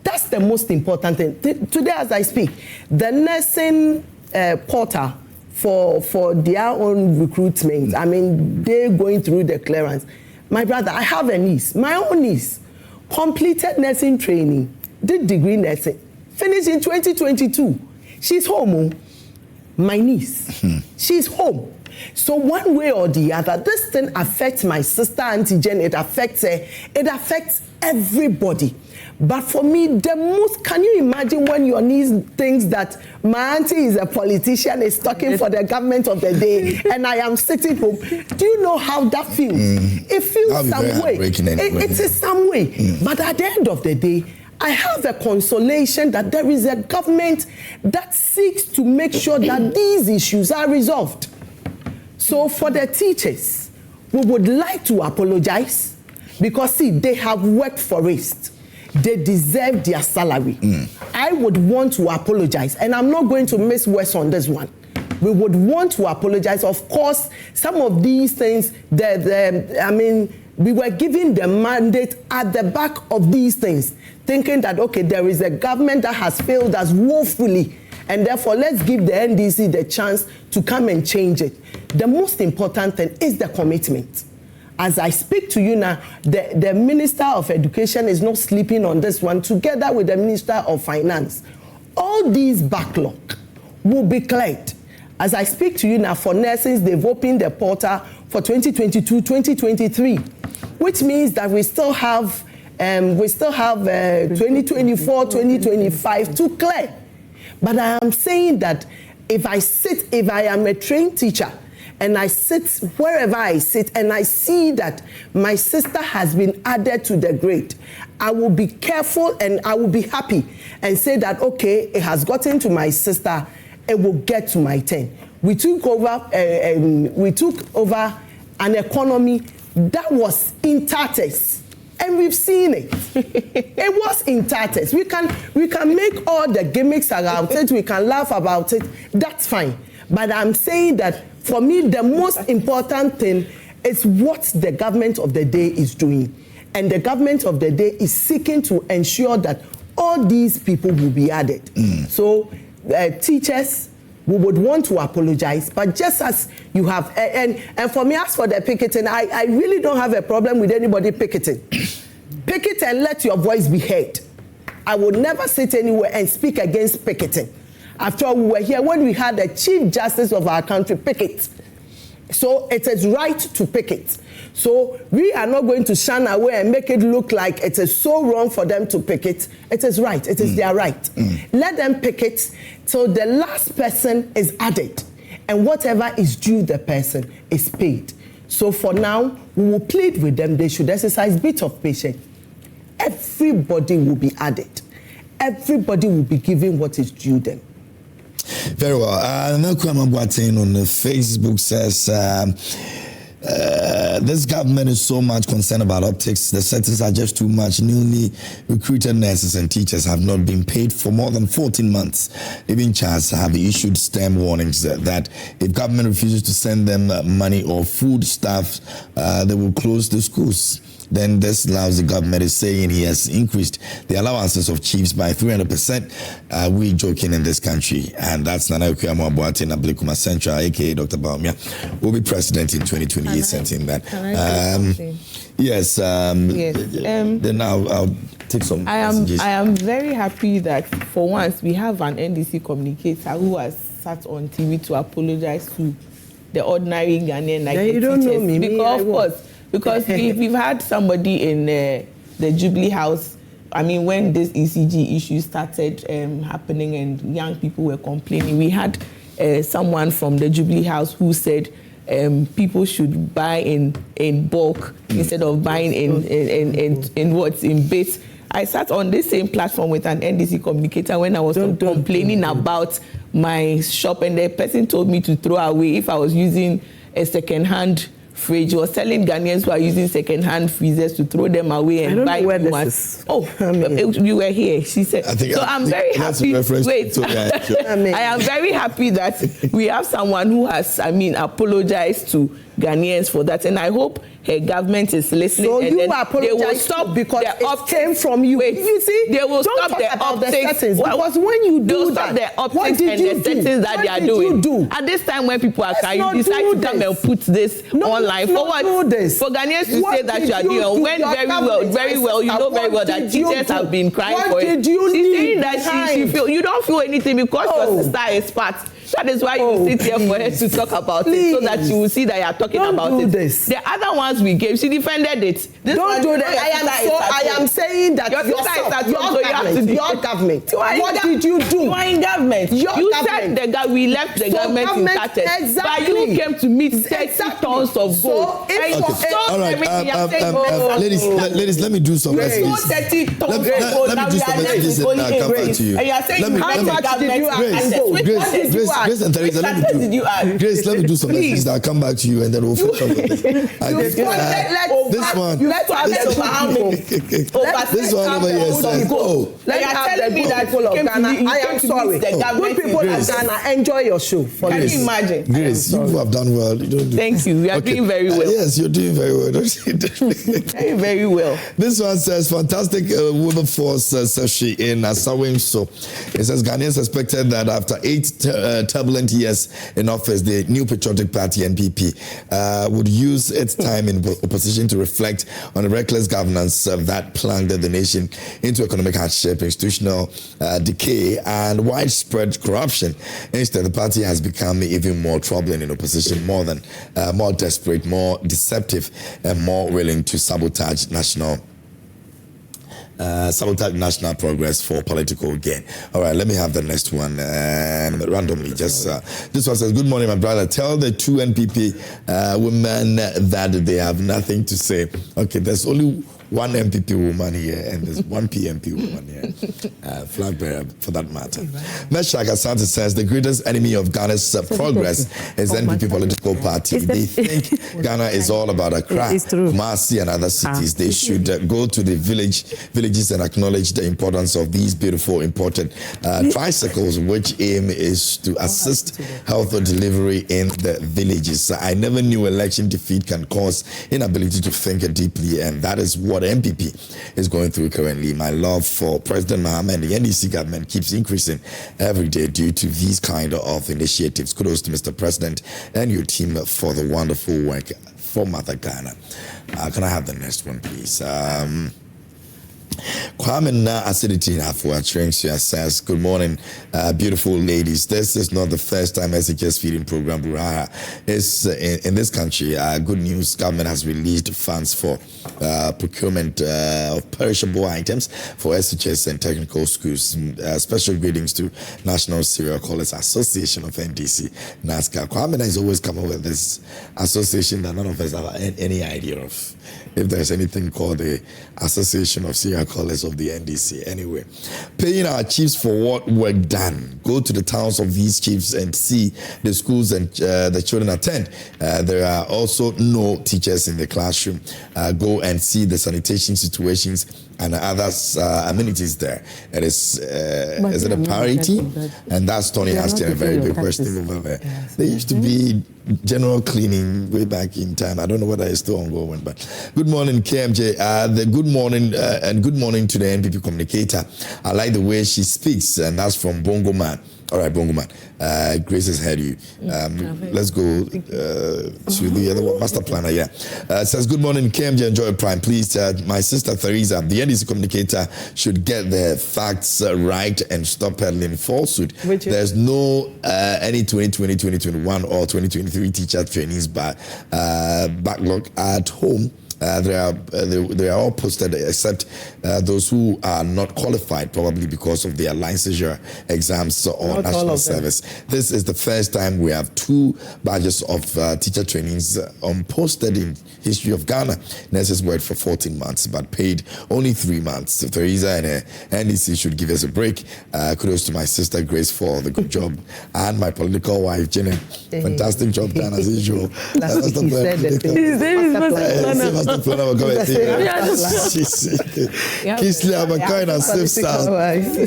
That's the most important thing. Today, as I speak, the nursing portal for their own recruitment, they're going through the clearance. My brother, I have a niece, my own niece, completed nursing training, did degree nursing, finished in 2022. She's home, my niece. She's home. So one way or the other, this thing affects my sister, Auntie Jen, it affects her, it affects everybody. But for me, the most, can you imagine when your niece thinks that my auntie is a politician, is talking for the government of the day, and I am sitting home? Do you know how that feels? It feels some way. It is some way. But at the end of the day, I have a consolation that there is a government that seeks to make sure that these issues are resolved. So for the teachers, we would like to apologize because, see, they have worked for it. They deserve their salary. I would want to apologize, and I'm not going to miss words on this one. We would want to apologize. Of course, some of these things, we were given the mandate at the back of these things, thinking that, okay, there is a government that has failed us woefully, and therefore let's give the NDC the chance to come and change it. The most important thing is the commitment. As I speak to you now, the Minister of Education is not sleeping on this one, together with the Minister of Finance. All these backlog will be cleared. As I speak to you now, for nurses, they've opened the portal for 2022-2023, which means that we still have 2024-2025 to clear. But I am saying that if I am a trained teacher, and I sit wherever I sit, and I see that my sister has been added to the grade, I will be careful and I will be happy and say that, okay, it has gotten to my sister, it will get to my 10. We took over an economy that was in tatters, and we've seen it. It was in tatters. We can make all the gimmicks around it, we can laugh about it, that's fine. But I'm saying that for me, the most important thing is what the government of the day is doing. And the government of the day is seeking to ensure that all these people will be added. So teachers, we would want to apologize, but just as you have, and for me, as for the picketing, I really don't have a problem with anybody picketing. Picket and let your voice be heard. I would never sit anywhere and speak against picketing. After all, we were here when we had the Chief Justice of our country picket. So it is right to picket. So we are not going to shun away and make it look like it is so wrong for them to picket. It is right. It is their right. Let them picket so the last person is added, and whatever is due the person is paid. So for now, we will plead with them. They should exercise a bit of patience. Everybody will be added. Everybody will be given what is due them. Very well. Nakwama Boateng on Facebook says, this government is so much concerned about optics. The settings are just too much. Newly recruited nurses and teachers have not been paid for more than 14 months. Even CHAS have issued stern warnings that if government refuses to send them money or food stuff, they will close the schools. Then this lousy government is saying he has increased the allowances of chiefs by 300%. We joking in this country, and that's Nana Okuamo Boateng Ablikuma Central, aka Dr. Baumia, will be president in 2028. Something that. Yes. Then I'll take some messages. I am very happy that for once we have an NDC communicator who has sat on TV to apologize to the ordinary Ghanaian like the teachers. Because of course. Because we've had somebody in the Jubilee House, I mean, when this ECG issue started happening and young people were complaining, we had someone from the Jubilee House who said people should buy in bulk instead of buying in bits. I sat on this same platform with an NDC communicator when I was complaining about my shop, and the person told me to throw away if I was using a second-hand fridge. Was telling Ghanaians who are using second-hand freezers to throw them away and buy new ones. Oh, you were here. She said. I'm very happy. Wait, I am very happy that we have someone who has, apologized to Ghanaians for that, and I hope her government is listening. So and then they will stop because it came from you. Wait, you see, they will stop the optics. Because when you do that, the optics and the settings that they are doing. At this time when people are crying, you decide to come and put this online. For what? For Ghanaians to say that you are doing, when very well, you know very well that teachers have been crying for it. She's saying that she feel you don't feel anything because your sister is part. That is why you sit here for her to talk about it, so that you will see that you are talking about it. This. The other ones we gave, she defended it. This Don't do that. I am saying that your government. What did you do? You are in government. You said we left the government intact. But you came to meet 30 tons of gold. Ladies, let me do some messages. Let me do some messages and I'll come back to you. And you are saying how much did you add? Grace and Teresa, let me do some messages. I'll come back to you and then we'll finish up with it. This one over here says, let me tell me that I am sorry. Good people of Ghana, enjoy your show. Can you imagine? Grace, you have done well. Thank you. You are doing very well. Yes, you're doing very well. Very, very well. This one says, fantastic Wilberforce session in Asawimso. It says, Ghanaians expected that after 8 turbulent years in office, the new patriotic party, NPP, would use its time in opposition to reflect on the reckless governance that plunged the nation into economic hardship, institutional decay, and widespread corruption. Instead, the party has become even more troubling in opposition, more desperate, more deceptive, and more willing to sabotage national progress for political gain. All right, let me have the next one randomly. Just this one says, good morning, my brother. Tell the 2 NPP women that they have nothing to say. Okay, there's only one MPP woman here and there's one PMP woman here. Flag bearer for that matter. Meshach Asante says the greatest enemy of Ghana's progress is the NPP political party. They think Ghana is all about Accra, Kumasi and other cities. They should go to the villages and acknowledge the importance of these beautiful imported tricycles, which aim is to assist health delivery in the villages. I never knew election defeat can cause inability to think deeply, and that is what MPP is going through currently. My love for President Mahama and the NDC government keeps increasing every day due to these kind of initiatives. Kudos to Mr. President and your team for the wonderful work for Mother Ghana. Can I have the next one, please? Kwame Na Acidity says, good morning, beautiful ladies. This is not the first time SHS feeding program Buraha is in this country. Good news, government has released funds for procurement of perishable items for SHS and technical schools. Special greetings to National Cereal Callers Association of NDC, NASCA. Kwame Na is always coming with this association that none of us have any idea of. If there's anything called the Association of Cereal Callers of the NDC. Anyway, paying our chiefs for what work done. Go to the towns of these chiefs and see the schools and the children attend. There are also no teachers in the classroom. Go and see the sanitation situations and other amenities there. It is it a priority? And that's Tony asking a very big question over there. Yes. There used to be general cleaning way back in time. I don't know whether it's still ongoing, but good morning, KMJ. The good morning and good morning to the NPP communicator. I like the way she speaks, and that's from Bongo Man. All right, Bongo Man. Grace has heard you. Let's go to the other one, Master Planner. Yeah. Says, good morning, KMJ Enjoy Prime. Please, my sister Theresa, the NDC communicator, should get the facts right and stop peddling falsehood. There's no any 2020, 2021 or 2023 teacher trainees backlog at home. They are all posted except those who are not qualified, probably because of their licensure exams or not national service. This is the first time we have 2 badges of teacher trainings posted in history of Ghana. Nurses worked for 14 months but paid only 3 months. So Theresa and her NDC should give us a break. Kudos to my sister Grace for the good job, and my political wife Jenny. Fantastic job done as usual. Kisle Abakain and Safe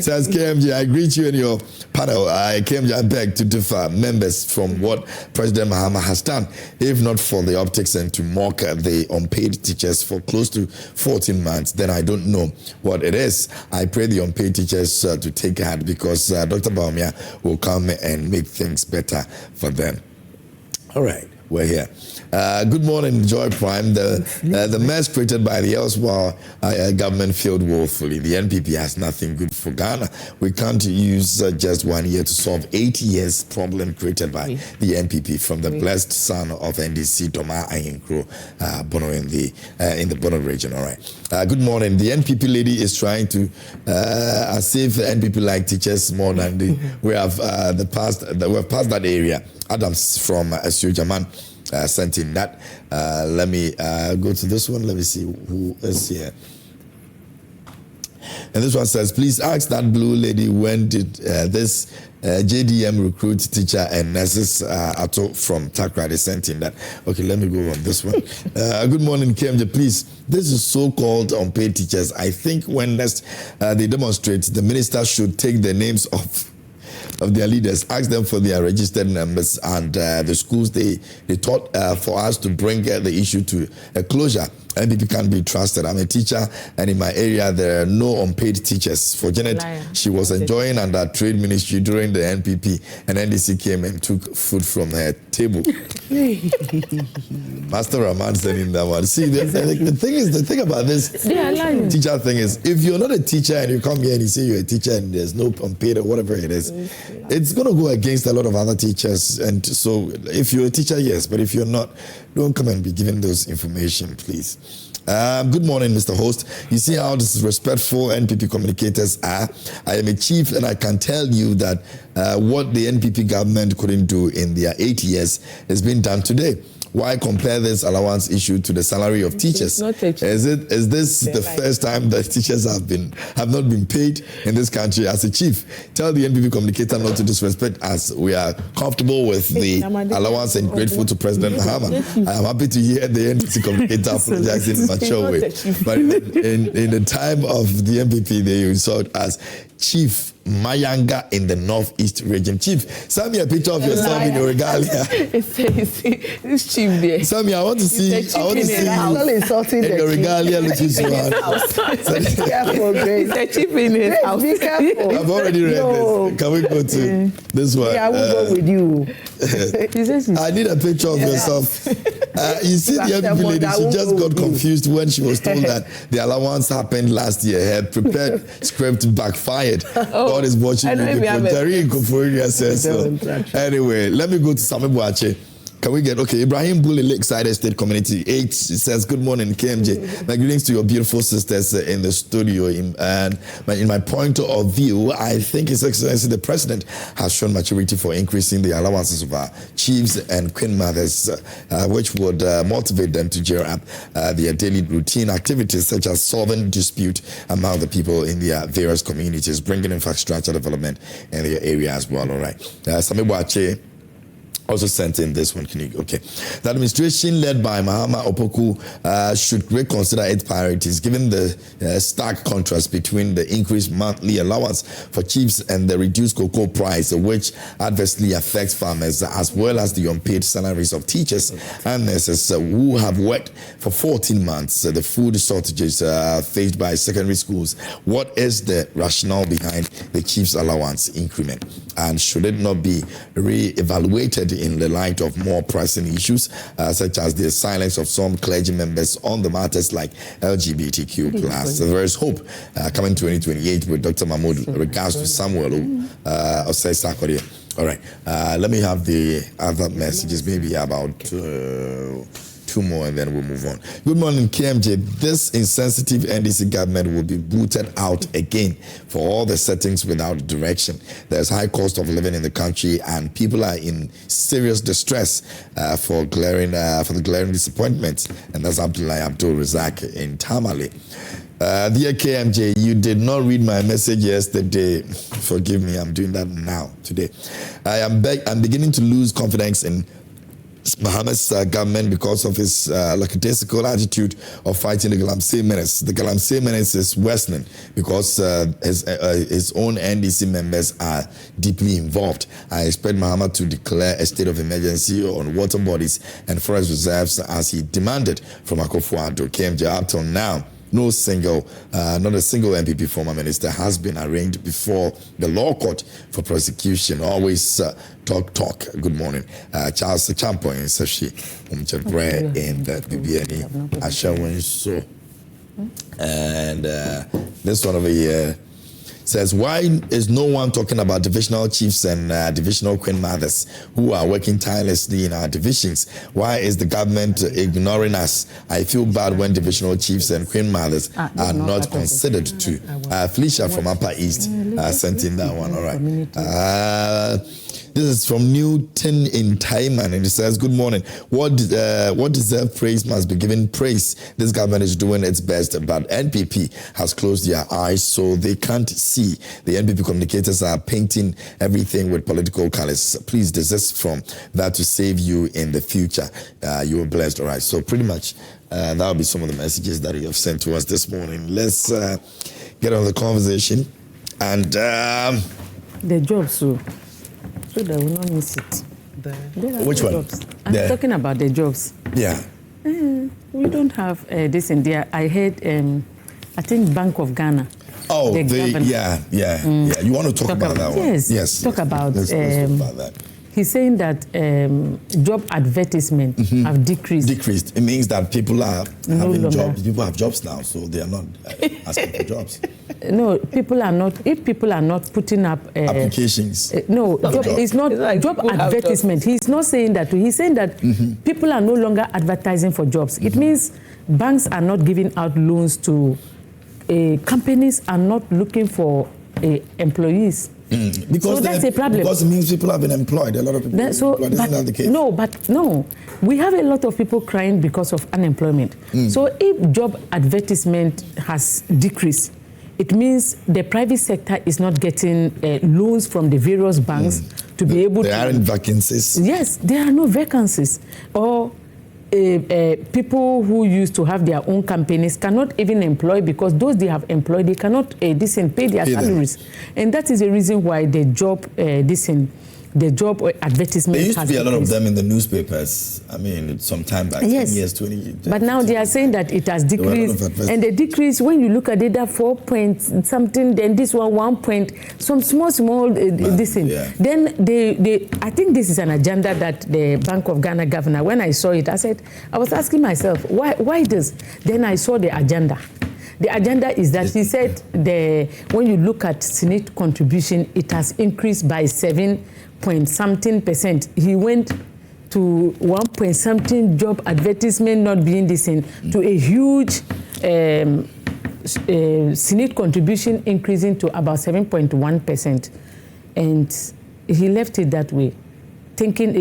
says, KMJ, I greet you and your panel. KMJ, I beg to differ members from what President Mahama has done. If not for the optics and to mock the unpaid teachers for close to 14 months, then I don't know what it is. I pray the unpaid teachers to take heart, because Dr. Baumia will come and make things better for them. All right. we're here. Good morning, Joy Prime. The mess created by the elsewhere government failed woefully. The NPP has nothing good for Ghana. We can't use just 1 year to solve 8 years problem created by the NPP. From the blessed son of NDC, Toma Ayinkro, Bono in the Bono region. All right. Good morning. The NPP lady is trying to as if the NPP like teachers more than we have passed that area. Adams from Asujaman sent in that. Let me go to this one. Let me see who is here. And this one says, please ask that blue lady when did this JDM recruit teacher and nurses Ato from Takra. They sent in that. Okay, let me go on this one. Good morning, KMJ. Please, this is so-called unpaid teachers. I think when next they demonstrate, the minister should take the names of their leaders, ask them for their registered numbers and the schools they taught for us to bring the issue to a closure. NPP can't be trusted. I'm a teacher, and in my area there are no unpaid teachers. For Janet, she was enjoying under trade ministry during the NPP, and NDC came and took food from her table. Master Rahman said in that one. See, the thing about this teacher thing is, if you're not a teacher and you come here and you say you're a teacher and there's no unpaid or whatever it is, it's going to go against a lot of other teachers. And so, if you're a teacher, yes, but if you're not, don't come and be given those information, please. Good morning, Mr. Host. You see how disrespectful NPP communicators are. I am a chief, and I can tell you that what the NPP government couldn't do in their 8 years has been done today. Why compare this allowance issue to the salary of teachers? Is this the first time that teachers have not been paid in this country? As a chief, tell the NPP communicator not to disrespect us. We are comfortable with the allowance and grateful to President Mahama. I am happy to hear the NPP communicator apologizing in a mature way. But in the time of the NPP, they insult us. Chief Mayanga in the Northeast region. Chief, send me a picture of yourself in your regalia. This chief there. Sammy, I want to see you in your regalia looking so hard. It's a chief in his house. Be careful. I've already read this. Can we go to this one? Yeah, I will go with you. I need a picture of yourself. You see the NPP lady, she just got confused when she was told that the allowance happened last year. Her prepared script backfired. God is watching you. Anyway, let me go to Sami Boache. Can we get, Ibrahim Bule Lakeside Estate Community 8 says, good morning, KMJ. My greetings to your beautiful sisters in the studio. And in my point of view, I think His Excellency the President has shown maturity for increasing the allowances of our chiefs and queen mothers, which would motivate them to gear up their daily routine activities, such as solving dispute among the people in their various communities, bringing infrastructure development in their area as well. All right. Sami Boache also sent in this one. The administration led by Mahama Opoku should reconsider its priorities, given the stark contrast between the increased monthly allowance for chiefs and the reduced cocoa price, which adversely affects farmers, as well as the unpaid salaries of teachers and nurses who have worked for 14 months. The food shortages faced by secondary schools. What is the rationale behind the chief's allowance increment? And should it not be re-evaluated in the light of more pressing issues, such as the silence of some clergy members on the matters like LGBTQ+. There is hope coming 2028 with Dr. Mahmoud regards to Samuel Osei Sarkodie. All right, let me have the other messages, maybe about 2 more, and then we'll move on. Good morning, KMJ. This insensitive NDC government will be booted out again for all the settings without direction. There's high cost of living in the country, and people are in serious distress for the glaring disappointments. And that's Abdullah Abdul Razak in Tamale. Dear KMJ, you did not read my message yesterday. Forgive me, I'm doing that now, today. I'm beginning to lose confidence in Mahama's government because of his lackadaisical attitude of fighting the Galamsey menace. The Galamsey menace is worsening because his own NDC members are deeply involved. I expect Mahama to declare a state of emergency on water bodies and forest reserves as he demanded from Akufo-Addo. KMJ, up till now, not a single NPP former minister has been arraigned before the law court for prosecution. Always talk. Good morning. Charles Champo in Sashi, in the BBNE, Ashawan so. And this one over here says, why is no one talking about divisional chiefs and divisional queen mothers who are working tirelessly in our divisions? Why is the government ignoring us? I feel bad when divisional chiefs and queen mothers are not considered too. Felicia from Upper East sent in that one. All right. This is from Newton in Taiman, and it says, good morning. What deserved praise must be given praise. This government is doing its best, but NPP has closed their eyes so they can't see. The NPP communicators are painting everything with political colors. Please desist from that to save you in the future. You are blessed. All right, so pretty much that will be some of the messages that you have sent to us this morning. Let's get on the conversation. And the jobs, so that we will not miss it. Which one? Jobs. I'm talking about the jobs. Yeah. We don't have this in there. I heard, I think Bank of Ghana. Oh, yeah. You want to talk about that one? Yes. Talk about let's talk about that. He's saying that job advertisement have decreased. It means that people are having jobs. People have jobs now, so they are not asking for jobs. No, people are not. If people are not putting up applications, no, it's not like job advertisement. He's not saying that. He's saying that people are no longer advertising for jobs. It means banks are not giving out loans to companies are not looking for employees. Because so that's a problem. Because it means people have been employed. A lot of people. Isn't that the case? No. We have a lot of people crying because of unemployment. So if job advertisement has decreased, it means the private sector is not getting loans from the various banks to be able to. There aren't vacancies. Yes, there are no vacancies. Or people who used to have their own companies cannot even employ because those they have employed, they cannot pay their salaries. And that is the reason why the job advertisement there used has to be a lot of decreased. them in the newspapers. I mean, some time back, 10 years, 20 years. But now they are saying that it has decreased. And the decrease, when you look at it, that 4 point something, then this one 1 point, some small this thing. Yeah. Then I think this is an agenda that the Bank of Ghana governor, when I saw it, I was asking myself, why this? Then I saw the agenda. The agenda is that he said when you look at Senate contribution, it has increased by 7.something%. He went to 1 point something job advertisement not being the same to a huge Senate contribution increasing to about 7.1%. And he left it that way, thinking,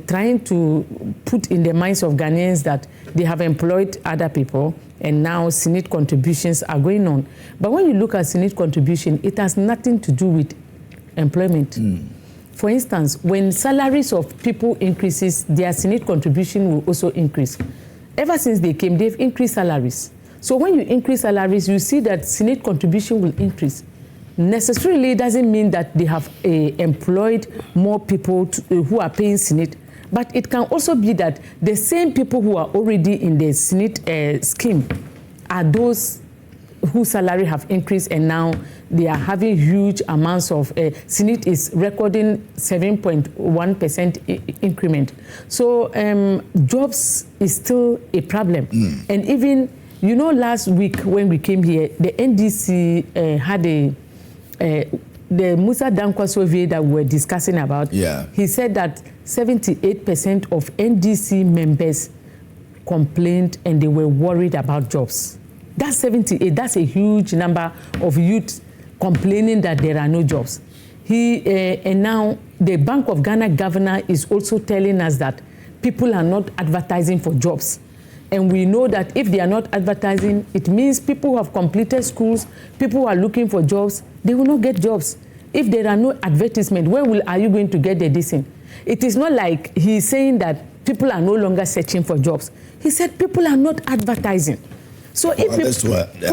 trying to put in the minds of Ghanaians that they have employed other people and now Senate contributions are going on. But when you look at Senate contribution, it has nothing to do with employment. For instance, when salaries of people increases, their Senate contribution will also increase. Ever since they came, they've increased salaries. So when you increase salaries, you see that Senate contribution will increase. Necessarily, it doesn't mean that they have employed more people who are paying Senate. But it can also be that the same people who are already in the Senate scheme are those whose salary have increased and now they are having huge amounts of, Senate is recording 7.1% increment. So jobs is still a problem. And even, last week when we came here, the NDC had the Musa Dankwa survey that we were discussing about. Yeah. He said that 78% of NDC members complained and they were worried about jobs. That's 78. That's a huge number of youth complaining that there are no jobs. And now the Bank of Ghana governor is also telling us that people are not advertising for jobs. And we know that if they are not advertising, it means people who have completed schools, people who are looking for jobs, they will not get jobs. If there are no advertisement, where are you going to get the decent? It is not like he's saying that people are no longer searching for jobs. He said people are not advertising. So if people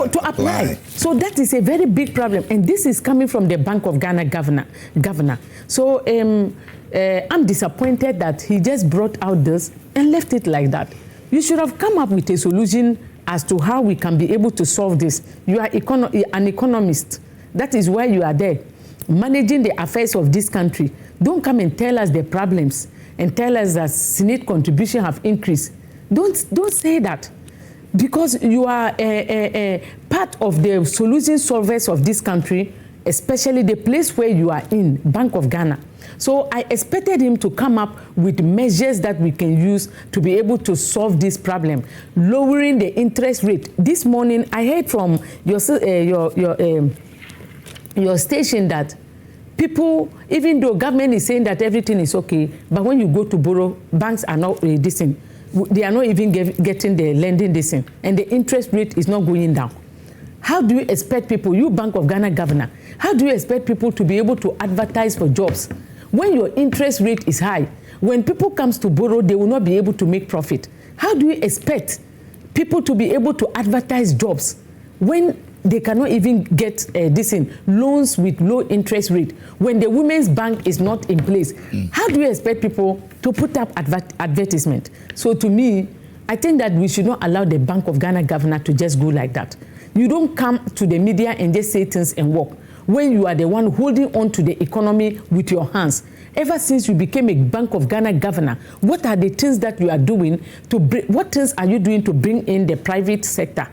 to apply. So that is a very big problem. And this is coming from the Bank of Ghana governor. So I'm disappointed that he just brought out this and left it like that. You should have come up with a solution as to how we can be able to solve this. You are an economist. That is why you are there, managing the affairs of this country. Don't come and tell us the problems and tell us that Senate contribution have increased. Don't say that, because you are a part of the solution solvers of this country, especially the place where you are in, Bank of Ghana. So I expected him to come up with measures that we can use to be able to solve this problem, lowering the interest rate. This morning, I heard from your station that people, even though government is saying that everything is okay, but when you go to borrow, banks are not decent. They are not even getting the lending decent, and the interest rate is not going down. How do you expect people, you Bank of Ghana governor, how do you expect people to be able to advertise for jobs when your interest rate is high? When people comes to borrow, they will not be able to make profit. How do you expect people to be able to advertise jobs when they cannot even get loans with low interest rate, when the Women's Bank is not in place? How do you expect people to put up advertisement? So to me, I think that we should not allow the Bank of Ghana governor to just go like that. You don't come to the media and just say things and walk when you are the one holding on to the economy with your hands. Ever since you became a Bank of Ghana governor, what are the things that you are doing to bring, what things are you doing to bring in the private sector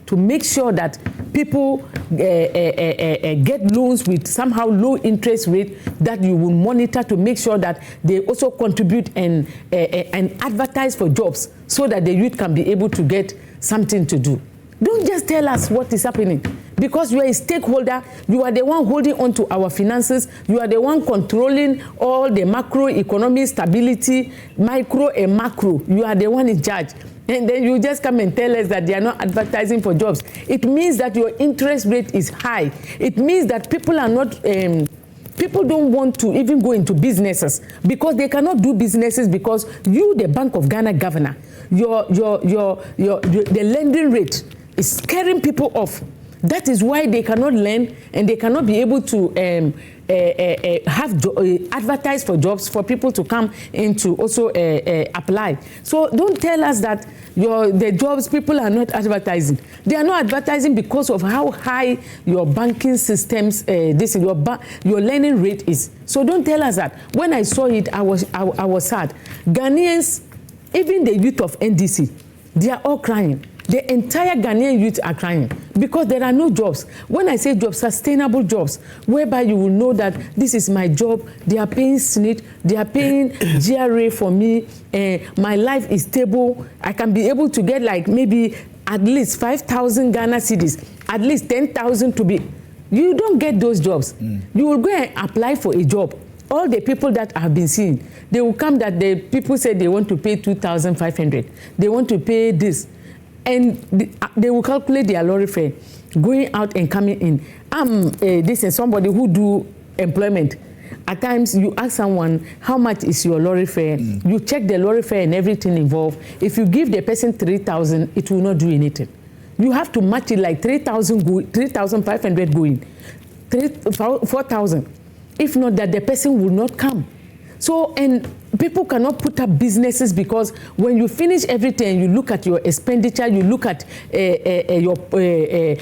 to make sure that people get loans with somehow low interest rate that you will monitor to make sure that they also contribute and advertise for jobs so that the youth can be able to get something to do? Don't just tell us what is happening, because you are a stakeholder. You are the one holding on to our finances. You are the one controlling all the macroeconomic stability, micro and macro. You are the one in charge. And then you just come and tell us that they are not advertising for jobs. It means that your interest rate is high. It means that people are not... people don't want to even go into businesses because they cannot do businesses because you, the Bank of Ghana governor, the lending rate is scaring people off. That is why they cannot lend and they cannot be able to advertise for jobs for people to come in to also apply. So don't tell us that the jobs people are not advertising. They are not advertising because of how high your banking systems, your lending rate is. So don't tell us that. When I saw it, I was sad. Ghanaians, even the youth of NDC, they are all crying. The entire Ghanaian youth are crying because there are no jobs. When I say jobs, sustainable jobs, whereby you will know that this is my job, they are paying SNIT, they are paying GRA for me, my life is stable, I can be able to get like maybe at least 5,000 Ghana cedis, at least 10,000 to be. You don't get those jobs. You will go and apply for a job. All the people that I have been seeing, they will come that the people say they want to pay 2,500. They want to pay this. And they will calculate their lorry fare, going out and coming in. This is somebody who do employment. At times, you ask someone, how much is your lorry fare? You check the lorry fare and everything involved. If you give the person 3,000, it will not do anything. You have to match it like 3,500 going, 4,000. If not, that the person will not come. So, and people cannot put up businesses because when you finish everything, you look at your expenditure, you look at the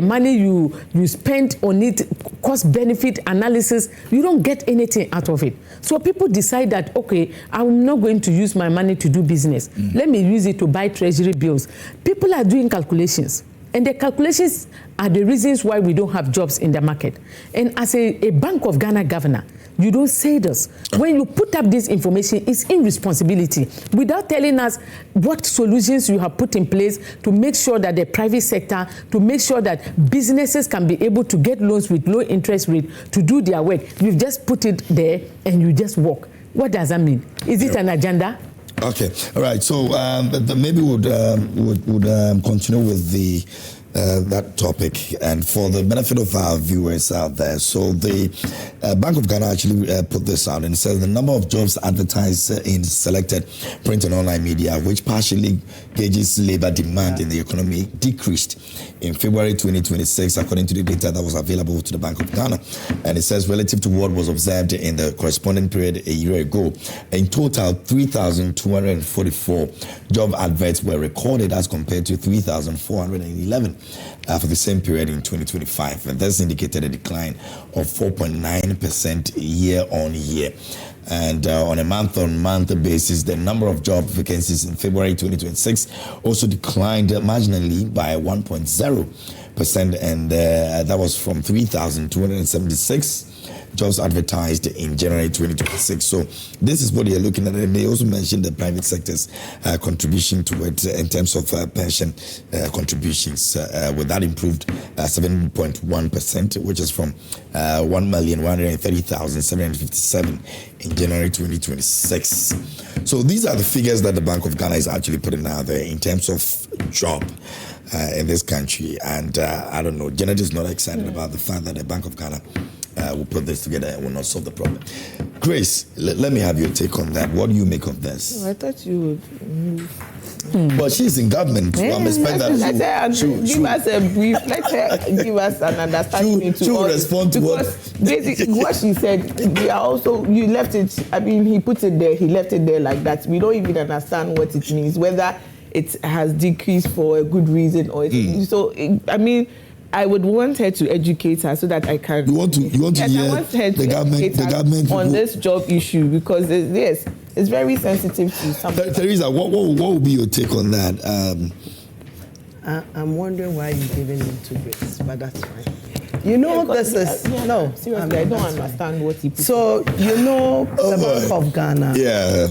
money you spend on it, cost-benefit analysis, you don't get anything out of it. So people decide that, okay, I'm not going to use my money to do business. Let me use it to buy treasury bills. People are doing calculations. And the calculations are the reasons why we don't have jobs in the market. And as a Bank of Ghana governor, you don't say this. When you put up this information, it's irresponsibility. Without telling us what solutions you have put in place to make sure that the private sector, to make sure that businesses can be able to get loans with low interest rate to do their work. You've just put it there and you just walk. What does that mean? Is it an agenda? Okay, all right. So maybe we'll continue with the that topic, and for the benefit of our viewers out there. So the Bank of Ghana actually put this out, and it says the number of jobs advertised in selected print and online media, which partially gauges labor demand in the economy, decreased in February 2026, according to the data that was available to the Bank of Ghana. And it says relative to what was observed in the corresponding period a year ago, in total 3,244 job adverts were recorded as compared to 3,411 for the same period in 2025. And that's indicated a decline of 4.9% year on year. And on a month-on-month basis, the number of job vacancies in February 2026 also declined marginally by 1.0%, and that was from 3,276 jobs advertised in January 2026. So this is what you're looking at. And they also mentioned the private sector's contribution to it in terms of pension contributions, with that improved 7.1%, which is from 1,130,757 in January 2026. So these are the figures that the Bank of Ghana is actually putting out there in terms of job in this country. And I don't know, Janet is not excited about the fact that the Bank of Ghana will put this together and will not solve the problem. Grace, let me have your take on that. What do you make of this? I thought you would move. But she's in government, so I'm expecting that give us a brief. Let her give us an understanding. She will respond to what? Basically, what she said, we are also, you left it, I mean, he put it there, he left it there like that. We don't even understand what it means, whether it has decreased for a good reason or so. I mean, I would want her to educate her so that I can. You want to hear I want her to the government on this job issue, because it's very sensitive to something. Teresa, what will be your take on that? I'm wondering why you're giving him to Grace, but that's fine. You know, this is no. Seriously, I don't understand what he put. So you know, the Bank of Ghana. Yeah.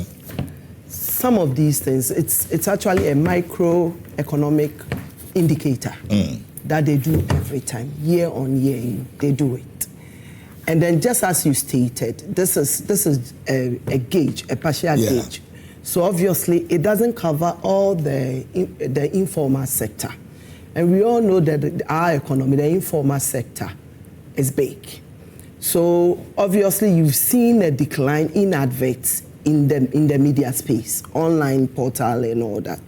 Some of these things, it's actually a microeconomic indicator that they do every time, year on year, they do it. And then, just as you stated, this is a gauge, a partial gauge. So obviously, it doesn't cover all the informal sector, and we all know that our economy, the informal sector, is big. So obviously, you've seen a decline in adverts in the media space, online portal, and all that.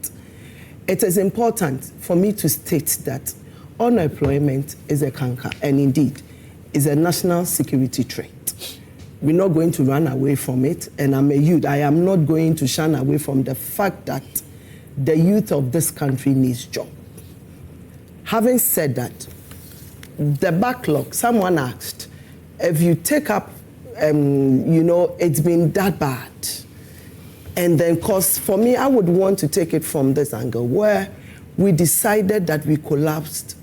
It is important for me to state that unemployment is a canker, and indeed is a national security threat. We're not going to run away from it, and I'm a youth. I am not going to shun away from the fact that the youth of this country needs job. Having said that, the backlog, someone asked, if you take up, it's been that bad. And then, cause for me, I would want to take it from this angle, where we decided that we collapsed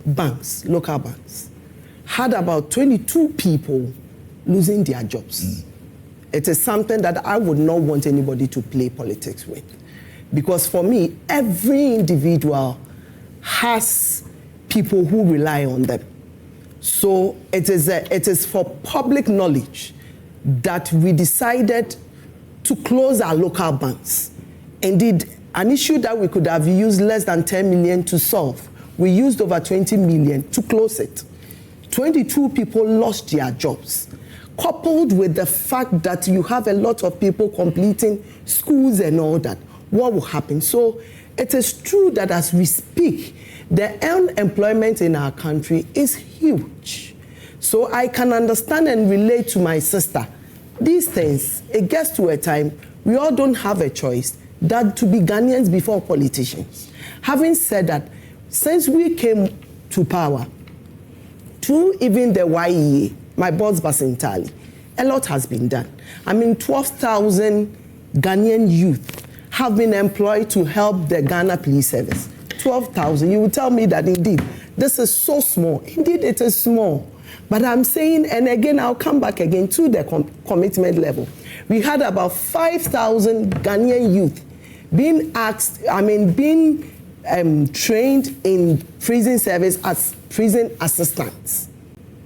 banks, local banks, had about 22 people losing their jobs. It is something that I would not want anybody to play politics with. Because for me, every individual has people who rely on them. So it is for public knowledge that we decided to close our local banks. Indeed, an issue that we could have used less than 10 million to solve, we used over 20 million to close it. 22 people lost their jobs, coupled with the fact that you have a lot of people completing schools and all that. What will happen? So it is true that as we speak, the unemployment in our country is huge. So I can understand and relate to my sister. These things, it gets to a time, we all don't have a choice that to be Ghanaians before politicians. Having said that, since we came to power, through even the YEA, my boss Basintali, a lot has been done. I mean, 12,000 Ghanaian youth have been employed to help the Ghana Police Service. 12,000. You will tell me that indeed, this is so small. Indeed, it is small. But I'm saying, and again, I'll come back again to the commitment level. We had about 5,000 Ghanaian youth being trained in prison service as prison assistants.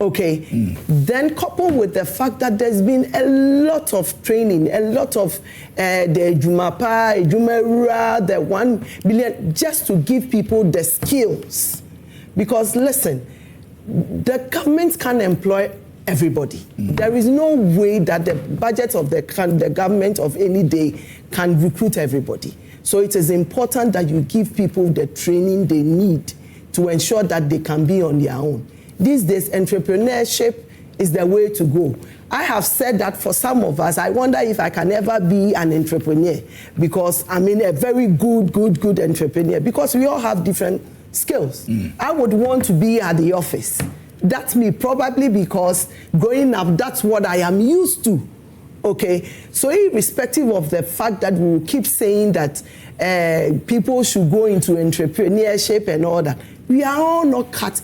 Okay, then coupled with the fact that there's been a lot of training, a lot of the Jumapa, Jumera, the 1 billion, just to give people the skills. Because listen, the government can employ everybody. There is no way that the budget of the government of any day can recruit everybody. So it is important that you give people the training they need to ensure that they can be on their own. These days, entrepreneurship is the way to go. I have said that for some of us, I wonder if I can ever be an entrepreneur, because I'm a very good entrepreneur, because we all have different skills. I would want to be at the office. That's me, probably because growing up, that's what I am used to. Okay, so irrespective of the fact that we will keep saying that people should go into entrepreneurship and all that, we are all not cut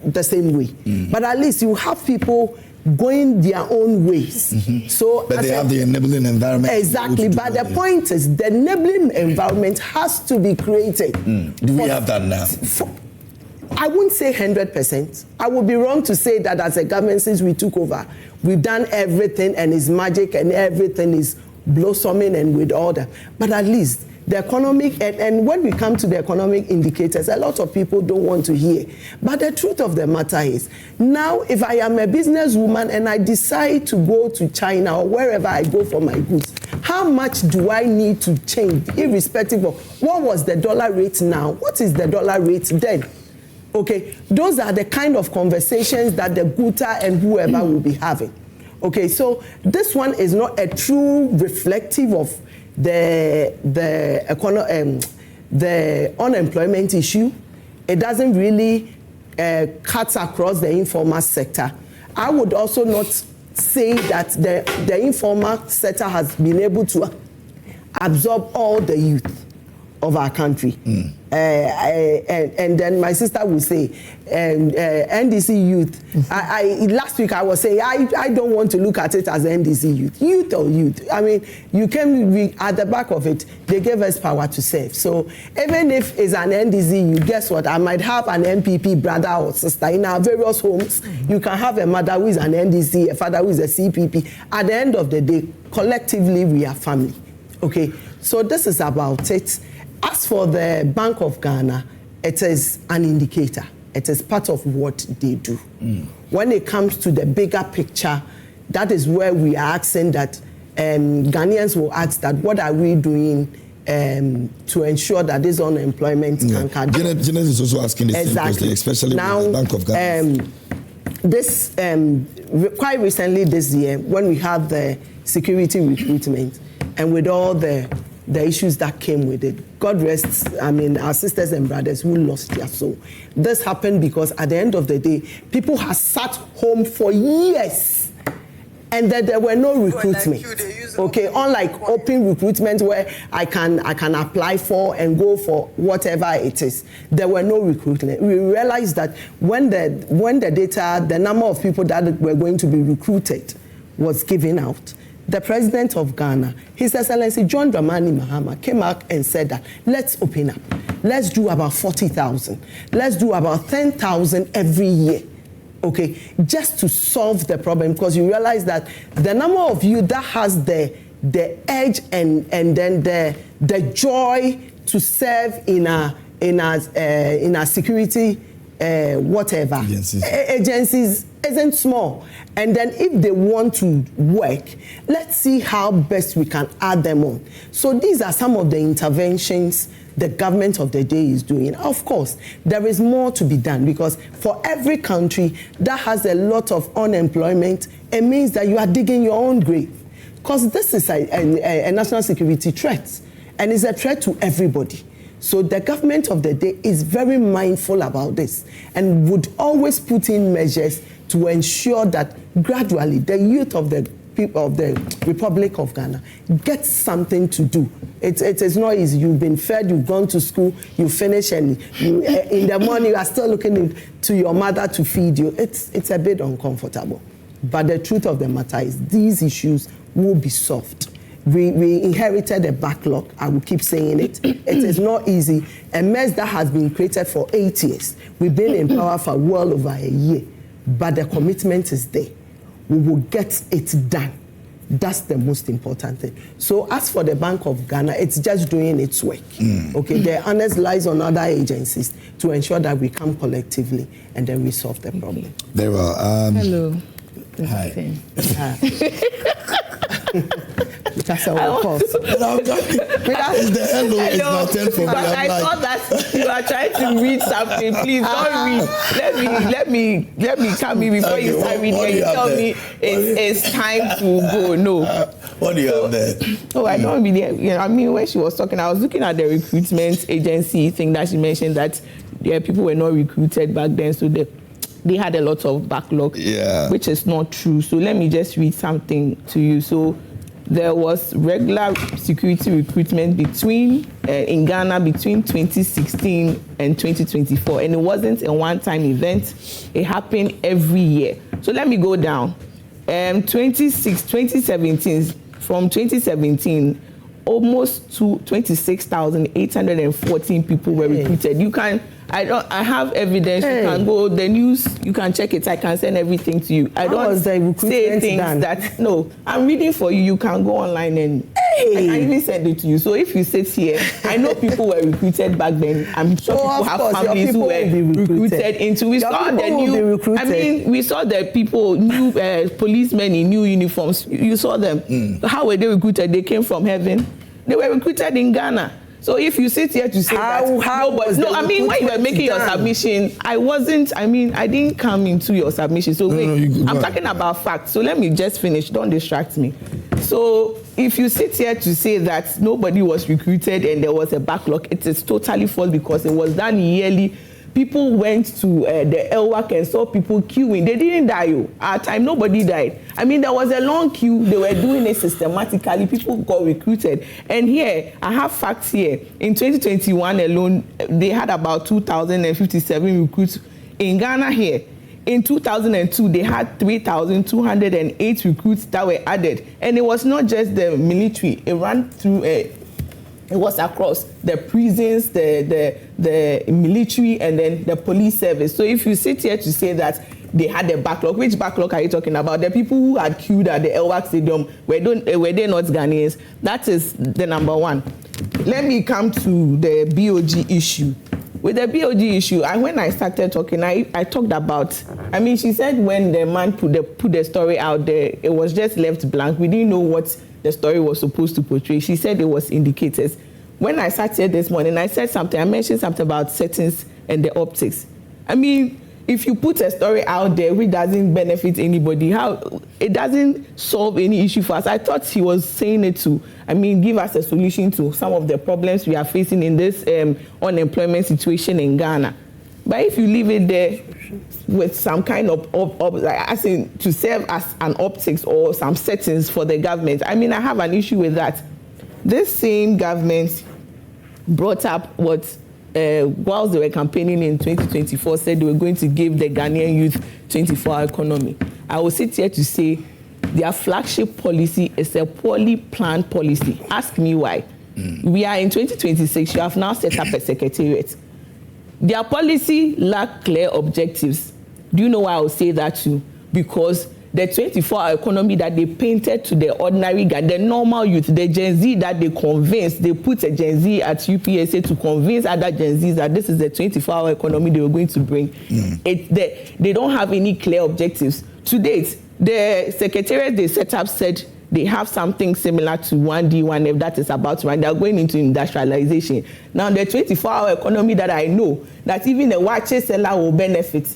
the same way. But at least you have people going their own ways. So, but they have the enabling environment. Exactly, but the point is the enabling environment has to be created. Do we have that now? I wouldn't say 100%. I would be wrong to say that as a government, since we took over, we've done everything and it's magic and everything is blossoming and with order. But at least the economic, and when we come to the economic indicators, a lot of people don't want to hear. But the truth of the matter is, now if I am a businesswoman and I decide to go to China or wherever I go for my goods, how much do I need to change, irrespective of what was the dollar rate now? What is the dollar rate then? Okay, those are the kind of conversations that the Guta and whoever will be having. Okay, so this one is not a true reflective of the unemployment issue. It doesn't really cut across the informal sector. I would also not say that the informal sector has been able to absorb all the youth of our country. And then my sister would say, NDC youth. Last week I was saying, I don't want to look at it as NDC youth. Youth or youth. I mean, you came at the back of it, they gave us power to serve. So even if it's an NDC youth, guess what? I might have an MPP brother or sister in our various homes. You can have a mother who is an NDC, a father who is a CPP. At the end of the day, collectively, we are family. Okay, so this is about it. As for the Bank of Ghana, it is an indicator. It is part of what they do. When it comes to the bigger picture, that is where we are asking that Ghanaians will ask that what are we doing to ensure that this unemployment can catch up. Janet is also asking the same question, especially now, with the Bank of Ghana. Quite recently this year, when we had the security recruitment and with all the issues that came with it. God rest, our sisters and brothers who lost their soul. This happened because at the end of the day, people have sat home for years and that there were no recruitment. Okay, unlike open recruitment where I can apply for and go for whatever it is, there were no recruitment. We realized that when the data, the number of people that were going to be recruited was given out, the president of Ghana, His Excellency John Dramani Mahama, came out and said that let's open up. Let's do about 40,000. Let's do about 10,000 every year. Okay, just to solve the problem, because you realize that the number of you that has the edge and then the joy to serve in a security whatever agencies isn't small. And then if they want to work, let's see how best we can add them on. So these are some of the interventions the government of the day is doing. Of course, there is more to be done, because for every country that has a lot of unemployment, it means that you are digging your own grave. Because this is a national security threat, and it's a threat to everybody. So the government of the day is very mindful about this and would always put in measures to ensure that gradually the youth of the people of the Republic of Ghana gets something to do. It is not easy. You've been fed, you've gone to school, you finish, and in the morning you are still looking to your mother to feed you. It's a bit uncomfortable. But the truth of the matter is these issues will be solved. We inherited a backlog. I will keep saying it. It is not easy. A mess that has been created for 8 years. We've been in power for well over a year. but the commitment is there. We will get it done. That's the most important thing. So as for the Bank of Ghana, it's just doing its work. Okay, the onus lies on other agencies to ensure that we come collectively and then we solve the problem. Very well. Hello. Hi. That's our course. It's the hello. It's not 10 for me. But I thought that you are trying to read something. Please don't read. Let me come in before you start reading. And you tell me it's time to go. No. What do you have there? Oh, I don't really. I mean, when she was talking, I was looking at the recruitment agency thing that she mentioned that people were not recruited back then, so they had a lot of backlog, which is not true. So let me just read something to you. So there was regular security recruitment in Ghana between 2016 and 2024, and it wasn't a one-time event. It happened every year. So let me go down. 2017, from 2017, almost to 26,814 people were recruited. I have evidence. You can go the news. You can check it. I can send everything to you. I don't say things that. No, I'm reading for you. You can go online and I can even send it to you. So if you sit here, I know people were recruited back then. I'm sure people have families who were recruited into. We saw the new. I mean, we saw the people, new policemen in new uniforms. You saw them. How were they recruited? They came from heaven. They were recruited in Ghana. So if you sit here to say when you were making your submission, I didn't come into your submission. So I'm talking about facts. So let me just finish. Don't distract me. So if you sit here to say that nobody was recruited and there was a backlog, it is totally false because it was done yearly. People went to the LWAC and saw people queuing. They didn't die. At time, nobody died. I mean, there was a long queue. They were doing it systematically. People got recruited. And here, I have facts here. In 2021 alone, they had about 2,057 recruits in Ghana here. In 2002, they had 3,208 recruits that were added. And it was not just the military. It ran through it was across the prisons, the military, and then the police service. So if you sit here to say that they had a backlog, which backlog are you talking about? The people who had queued at the LWAC Stadium, were they not Ghanaians? That is the number one. Let me come to the BOG issue. With the BOG issue, when I started talking, I talked about, she said when the man put the story out there, it was just left blank. We didn't know what the story was supposed to portray. She said it was indicators. When I sat here this morning, I mentioned something about settings and the optics. If you put a story out there which doesn't benefit anybody, it doesn't solve any issue for us. I thought he was saying it to, give us a solution to some of the problems we are facing in this unemployment situation in Ghana. But if you leave it there with some kind of, to serve as an optics or some settings for the government, I have an issue with that. This same government brought up what, whilst they were campaigning in 2024, said they were going to give the Ghanaian youth 24-hour economy. I will sit here to say their flagship policy is a poorly planned policy. Ask me why. We are in 2026. You have now set up a secretariat. Their policy lack clear objectives. Do you know why I will say that too? Because the 24-hour economy that they painted to the ordinary guy, the normal youth, the Gen Z that they convinced, they put a Gen Z at UPSA to convince other Gen Zs that this is the 24-hour economy they were going to bring. They don't have any clear objectives. To date, the secretariat they set up said they have something similar to 1D, 1F that is about to run. They are going into industrialization. Now, the 24-hour economy that I know, that even a watch seller will benefit,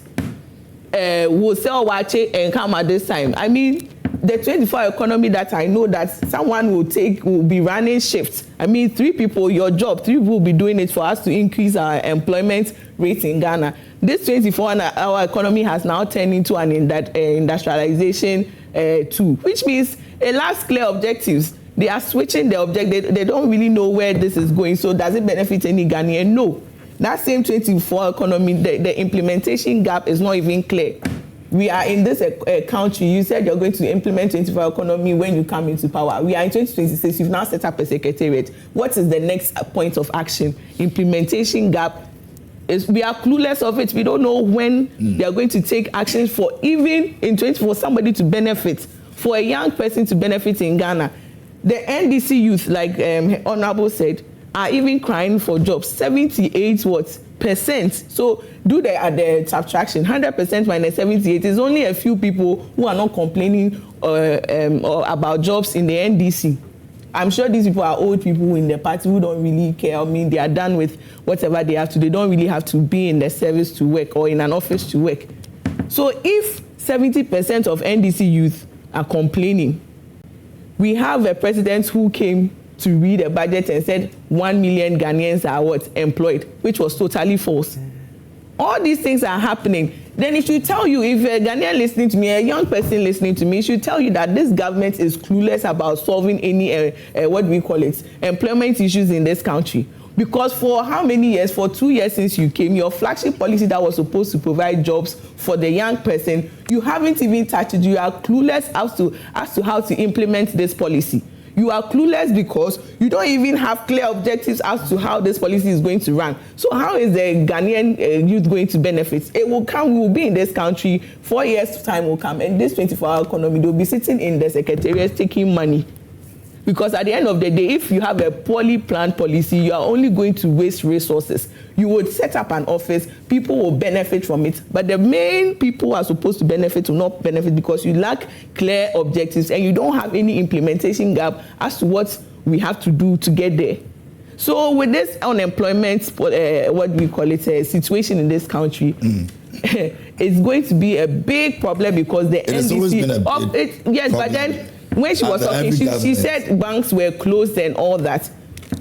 will sell watch and come at this time. The 24-hour economy that I know that someone will be running shifts. 3 people, your job, 3 people will be doing it for us to increase our employment rate in Ghana. This 24-hour economy has now turned into an industrialization tool, which means it lacks clear objectives. They are switching the object. They don't really know where this is going. So does it benefit any Ghanaian? No. That same 24-hour economy, the implementation gap is not even clear. We are in this country. You said you're going to implement 24-hour economy when you come into power. We are in 2026. You've now set up a secretariat. What is the next point of action? Implementation gap we are clueless of it. We don't know when they are going to take action for even in 20 for somebody to benefit, for a young person to benefit in Ghana. The NDC youth, like Honorable said, are even crying for jobs. 78% So do the subtraction. 100% minus 78 is only a few people who are not complaining about jobs in the NDC. I'm sure these people are old people in the party who don't really care. I mean, they are done with whatever they have to. They don't really have to be in the service to work or in an office to work. So if 70% of NDC youth are complaining, we have a president who came to read a budget and said 1 million Ghanaians are employed, which was totally false. All these things are happening. Then it should tell you, if a Ghanaian listening to me, a young person listening to me, it should tell you that this government is clueless about solving any, employment issues in this country. Because for how many years? For 2 years since you came, your flagship policy that was supposed to provide jobs for the young person, you haven't even touched it. You are clueless as to how to implement this policy. You are clueless because you don't even have clear objectives as to how this policy is going to run. So how is the Ghanaian youth going to benefit? It will come, we will be in this country, 4 years time will come, and this 24-hour economy, they'll be sitting in the secretariat taking money. Because at the end of the day, if you have a poorly planned policy, you are only going to waste resources. You would set up an office, people will benefit from it, but the main people who are supposed to benefit will not benefit because you lack clear objectives and you don't have any implementation gap as to what we have to do to get there. So with this unemployment, situation in this country, it's going to be a big problem because the NDC, but then when she was talking, she said banks were closed and all that.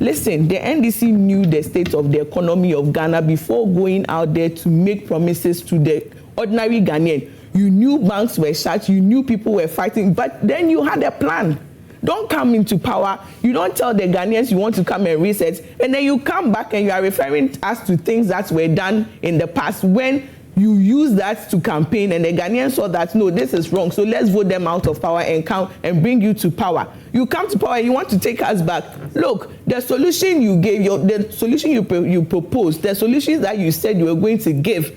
Listen, the NDC knew the state of the economy of Ghana before going out there to make promises to the ordinary Ghanaian. You knew banks were shut, you knew people were fighting, but then you had a plan. Don't come into power. You don't tell the Ghanaians you want to come and reset, and then you come back and you are referring us to things that were done in the past when you use that to campaign, and the Ghanaians saw that, no, this is wrong, so let's vote them out of power and come and bring you to power. You come to power, you want to take us back. Look, the solution you gave, the solution you proposed, the solutions that you said you were going to give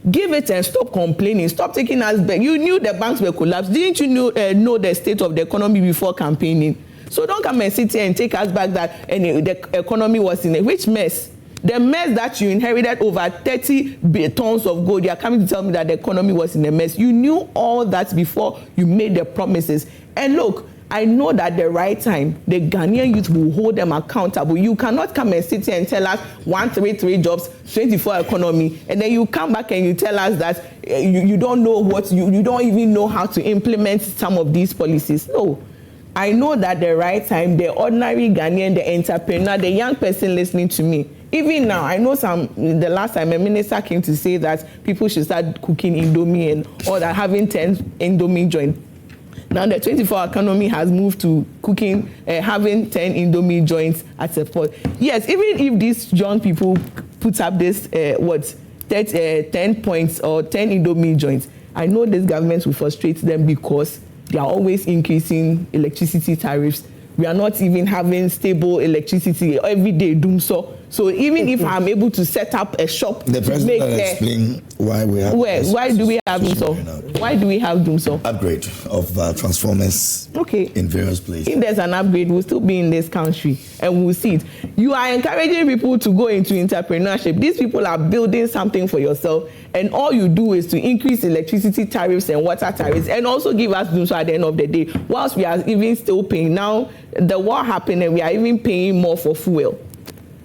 it and stop complaining. Stop taking us back. You knew the banks were collapsed. Didn't you know the state of the economy before campaigning? So don't come and sit here and take us back that the economy was in a which mess. The mess that you inherited, over 30 tons of gold, you are coming to tell me that the economy was in a mess. You knew all that before you made the promises. And look, I know that the right time, the Ghanaian youth will hold them accountable. You cannot come and sit here and tell us 133 jobs, 24 economy, and then you come back and you tell us that you don't know you don't even know how to implement some of these policies. No. I know that the right time, the ordinary Ghanaian, the entrepreneur, the young person listening to me, even now, I know the last time a minister came to say that people should start cooking Indomie and or that having 10 Indomie joints. Now the 24-hour economy has moved to cooking, having 10 Indomie joints at a pot. Yes, even if these young people put up this 10 points or 10 Indomie joints, I know this government will frustrate them because they are always increasing electricity tariffs. We are not even having stable electricity every day. So even if I'm able to set up a shop, the president will explain why we have. Why do we have Dumso? Why do we have Dumso? Upgrade of transformers. Okay. In various places. If there's an upgrade, we'll still be in this country and we'll see it. You are encouraging people to go into entrepreneurship. These people are building something for yourself, and all you do is to increase electricity tariffs and water tariffs, and also give us Dumso at the end of the day. Whilst we are even still paying now, the war happened and we are even paying more for fuel.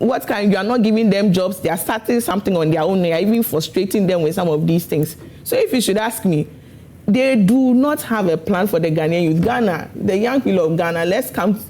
You are not giving them jobs, they are starting something on their own, you are even frustrating them with some of these things. So if you should ask me, they do not have a plan for the Ghanaian youth. Ghana, the young people of Ghana, let's come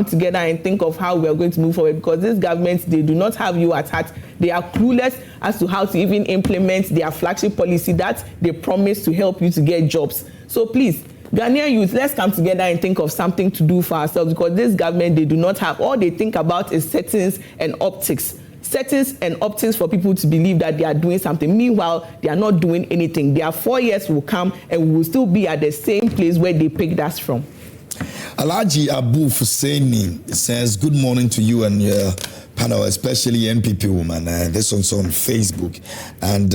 together and think of how we are going to move forward, because this government, they do not have you at heart. They are clueless as to how to even implement their flagship policy that they promise to help you to get jobs. So please, Ghanaian youth, let's come together and think of something to do for ourselves, because this government, they do not have, all they think about is settings and optics. Settings and optics for people to believe that they are doing something. Meanwhile, they are not doing anything. Their 4 years will come and we will still be at the same place where they picked us from. Alhaji Abu Fuseni says, good morning to you and your panel, especially NPP woman. This one's on Facebook. And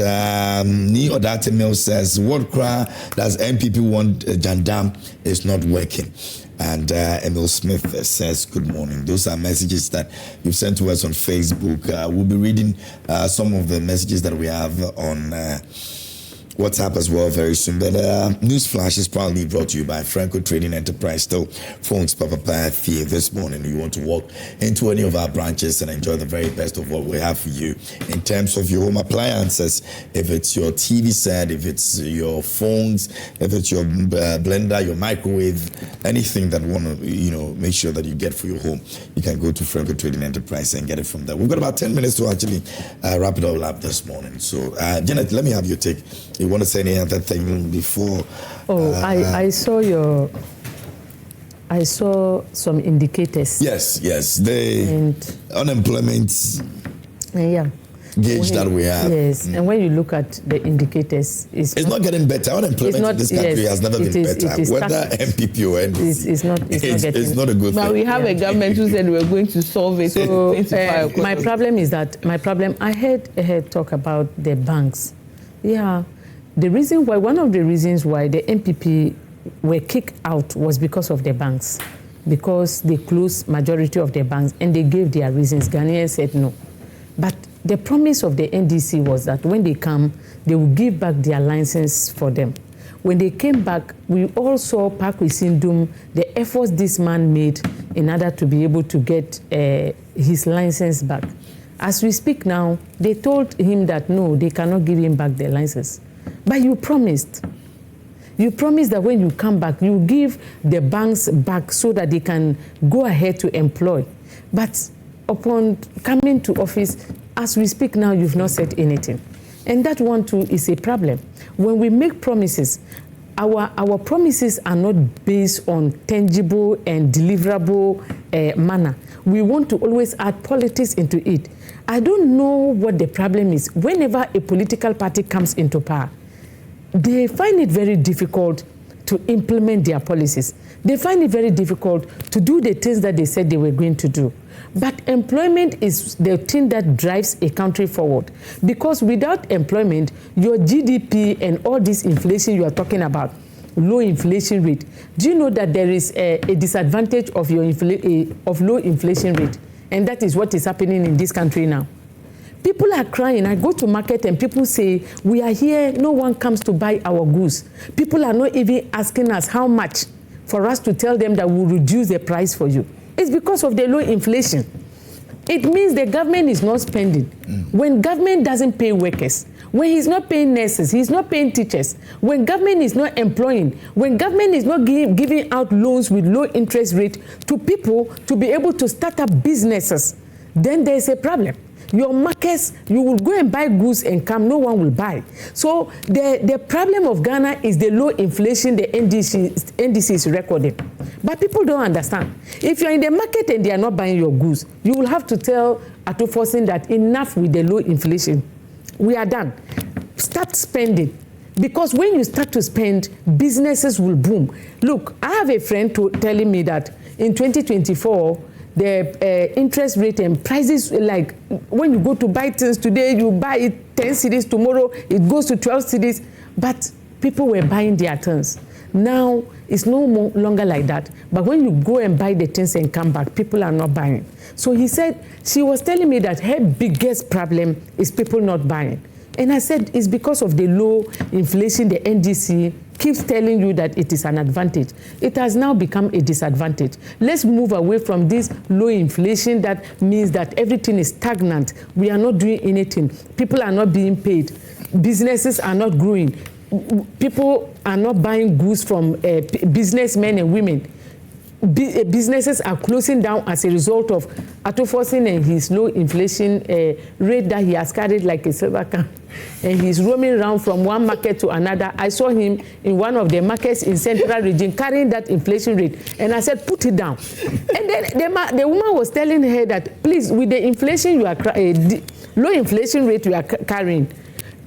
Neo Data Mill says, what cry does NPP want Jandam is not working? And Emil Smith says, good morning. Those are messages that you've sent to us on Facebook. We'll be reading some of the messages that we have on WhatsApp as well very soon. But Newsflash is proudly brought to you by Franco Trading Enterprise. Still, phones Papa here this morning. You want to walk into any of our branches and enjoy the very best of what we have for you in terms of your home appliances. If it's your TV set, if it's your phones, if it's your blender, your microwave, anything that want to make sure that you get for your home, you can go to Franco Trading Enterprise and get it from there. We've got about 10 minutes to actually wrap it all up this morning. So, Janet, let me have your take. You want to say any other thing before? I saw some indicators. Yes. The unemployment gauge that we have. Yes, and when you look at the indicators, it's not getting better. Unemployment in this country has never been better. Whether MPP or NDC, it's not a good thing. But we have a government who said we're going to solve it. So my problem is that I heard talk about the banks. Yeah. One of the reasons why the MPP were kicked out was because of the banks, because they closed majority of the banks and they gave their reasons. Ghanaians said no. But the promise of the NDC was that when they come, they will give back their license for them. When they came back, we all saw Park Wisindum, the efforts this man made in order to be able to get his license back. As we speak now, they told him that no, they cannot give him back the license. But you promised that when you come back, you give the banks back so that they can go ahead to employ. But upon coming to office, as we speak now, you've not said anything. And that one too is a problem. When we make promises, our promises are not based on tangible and deliverable manner. We want to always add politics into it. I don't know what the problem is. Whenever a political party comes into power, they find it very difficult to implement their policies. They find it very difficult to do the things that they said they were going to do. But employment is the thing that drives a country forward. Because without employment, your GDP and all this inflation you are talking about, low inflation rate, do you know that there is a disadvantage of low inflation rate? And that is what is happening in this country now. People are crying. I go to market and people say, we are here, no one comes to buy our goods. People are not even asking us how much for us to tell them that we'll reduce the price for you. It's because of the low inflation. It means the government is not spending. When government doesn't pay workers, when he's not paying nurses, he's not paying teachers, when government is not employing, when government is not giving out loans with low interest rate to people to be able to start up businesses, then there's a problem. Your markets, you will go and buy goods and come, no one will buy. So the problem of Ghana is the low inflation the NDC is recording. But people don't understand. If you're in the market and they are not buying your goods, you will have to tell Ato Forson that enough with the low inflation. We are done. Start spending. Because when you start to spend, businesses will boom. Look, I have a friend telling me that in 2024, the interest rate and prices, like when you go to buy things today, you buy it 10 cedis, tomorrow it goes to 12 cedis, but people were buying their things. Now, it's no longer like that. But when you go and buy the things and come back, people are not buying. So she was telling me that her biggest problem is people not buying. And I said, it's because of the low inflation. The NDC keeps telling you that it is an advantage. It has now become a disadvantage. Let's move away from this low inflation that means that everything is stagnant. We are not doing anything. People are not being paid. Businesses are not growing. People are not buying goods from businessmen and women. Businesses are closing down as a result of Ato Forson and his low inflation rate that he has carried like a silver can. And he's roaming around from one market to another. I saw him in one of the markets in Central Region carrying that inflation rate. And I said, put it down. And then the woman was telling her that, please, with the inflation low inflation rate you are carrying,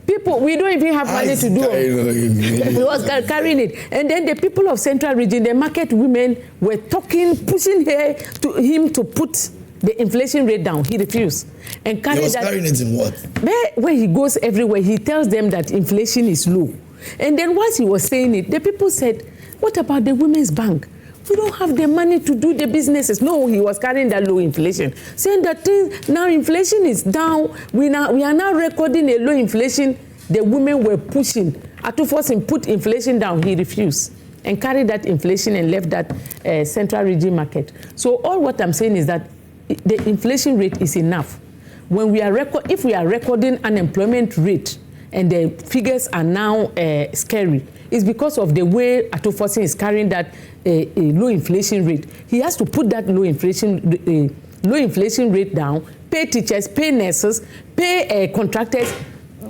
people, we don't even have money to do it. He was carrying it. And then the people of Central Region, the market women were pushing him to put the inflation rate down. He refused. And He was carrying it in what? When he goes everywhere, he tells them that inflation is low. And then once he was saying it, the people said, what about the Women's Bank? We don't have the money to do the businesses. No, he was carrying that low inflation, saying that now inflation is down. We are now recording a low inflation. The women were pushing. Ato Forson put inflation down. He refused and carried that inflation and left that central region market. So all what I'm saying is that the inflation rate is enough. When we are if we are recording unemployment rate and the figures are now scary, it's because of the way Ato Forson is carrying that low inflation rate. He has to put that low inflation rate down, pay teachers, pay nurses, pay contractors,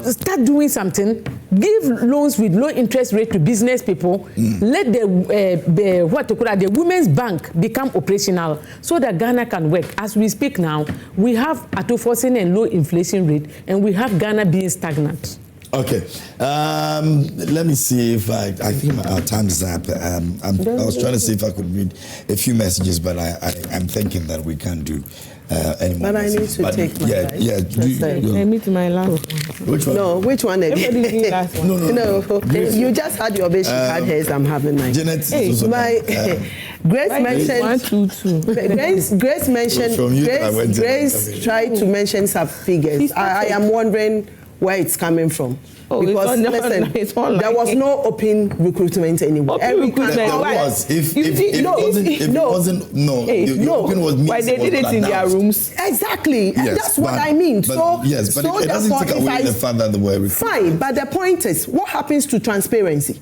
start doing something, give loans with low interest rate to business people, let the Women's Bank become operational so that Ghana can work. As we speak now, we have Ato Forson and low inflation rate, and we have Ghana being stagnant. Okay, let me see if I think our time is up. I was trying to see if I could read a few messages, but I'm thinking that we can't do any more. But I need to take my I meet my last one. Which one? No, which one again? Last one. No, you just had your base, she had hers, I'm having mine. Janet, Grace mentioned 122. Grace mentioned Grace tried to mention some figures. I am wondering where it's coming from. Because listen, there was no open recruitment anywhere. There was. If it wasn't, the open was why they did it in their rooms. Exactly. Yes, that's what I mean. But it doesn't take away the fact that they were recruited. Fine, but the point is, what happens to transparency?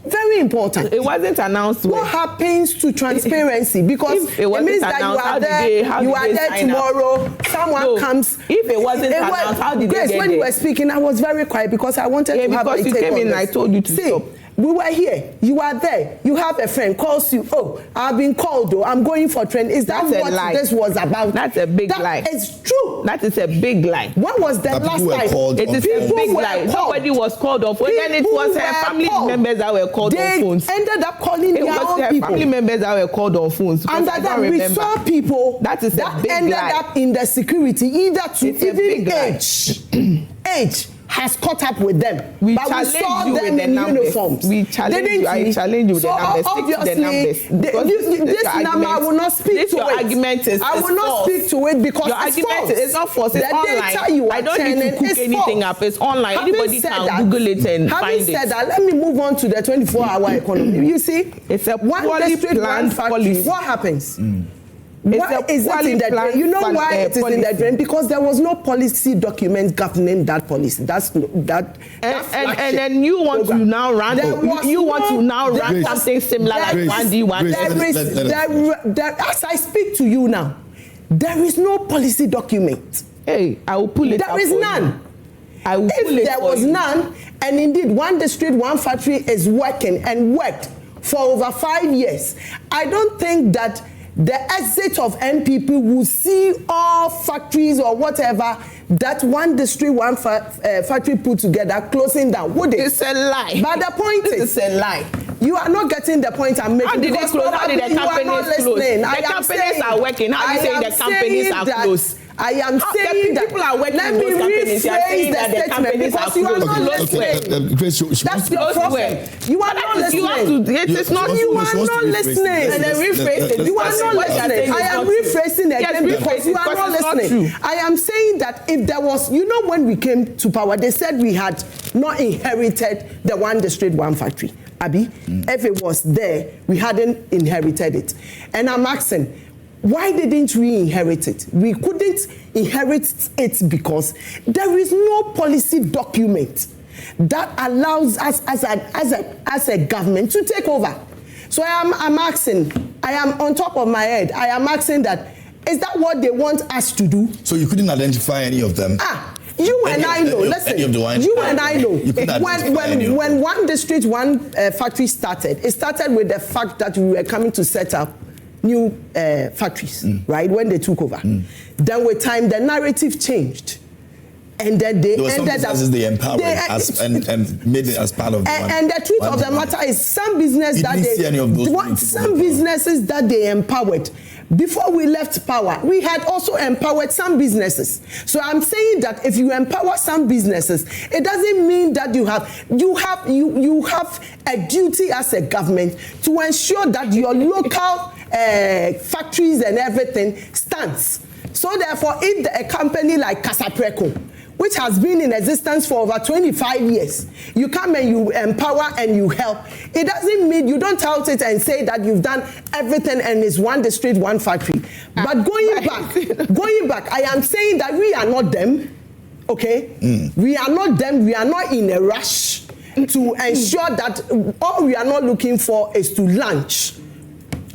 Very important. It wasn't announced. What happens to transparency? Because it means that you are there tomorrow. Someone comes. If it wasn't announced, how did they get when you were speaking, I was very quiet because I wanted to have a take on this. Because you came in and I told you to stop. We were here. You are there. You have a friend calls you. Oh, I've been called though. I'm going for training. Is that what this was about? That's a big lie. It's true. That is a big lie. When was the last time? It is a big lie. Nobody was called off. Then it was her family members that were called on phones. They ended up calling their own people. Family members that were called on phones. And that we saw people that ended up in the security, either to even age has caught up with them. We saw them in uniforms. We challenge you. I challenge you with the numbers. Stick to the numbers. This number I will not speak to it. Argument is I will not speak to it because your argument is not false. It's online. I don't need to cook anything up. It's online. Anybody can Google it and find it. Having said that, let me move on to the 24-hour economy. You see, it's a poorly planned policy. What happens? Why is it in the drain? You know why it is in the drain? Because there was no policy document governing that policy. And then you want to now run. You want to now run something similar like 1D1. As I speak to you now, there is no policy document. Hey, I will pull it. There is none. I will pull it. If there was none, and indeed one district, one factory is working and worked for over 5 years, I don't think that the exit of NPP will see all factories or whatever that one district, one factory put together closing down, would it? It's a lie. But the point is, it's a lie. You are not getting the point I'm making. How did they close? How did the companies close? The companies are working. How do you say the companies are closed? I am saying that people are working. Let me rephrase the statement because you are not listening. That's your problem. You are not listening. It is not. You are not listening. And then rephrase it. You are not listening. I am rephrasing again because you are not listening. I am saying that if there was, when we came to power, they said we had not inherited the one district, one factory. Abi, if it was there, we hadn't inherited it. And I'm asking, why didn't we inherit it? We couldn't inherit it because there is no policy document that allows us as a government to take over. So I'm asking, I am on top of my head, I am asking that, is that what they want us to do? So you couldn't identify any of them? You and I know. Listen, you and I know. When one district, one factory started, it started with the fact that we were coming to set up new factories, right? When they took over, then with time the narrative changed, and then they ended up. They empowered and made it as part of. And the truth of the matter is, some business that businesses that they empowered before we left power, we had also empowered some businesses. So I'm saying that if you empower some businesses, it doesn't mean that you have a duty as a government to ensure that your local factories and everything stands. So therefore, if a company like Casapreco, which has been in existence for over 25 years, you come and you empower and you help, it doesn't mean you don't tout it and say that you've done everything and it's one district, one factory. But going back, I am saying that we are not them, okay? We are not them. We are not in a rush to ensure that all we are not looking for is to launch.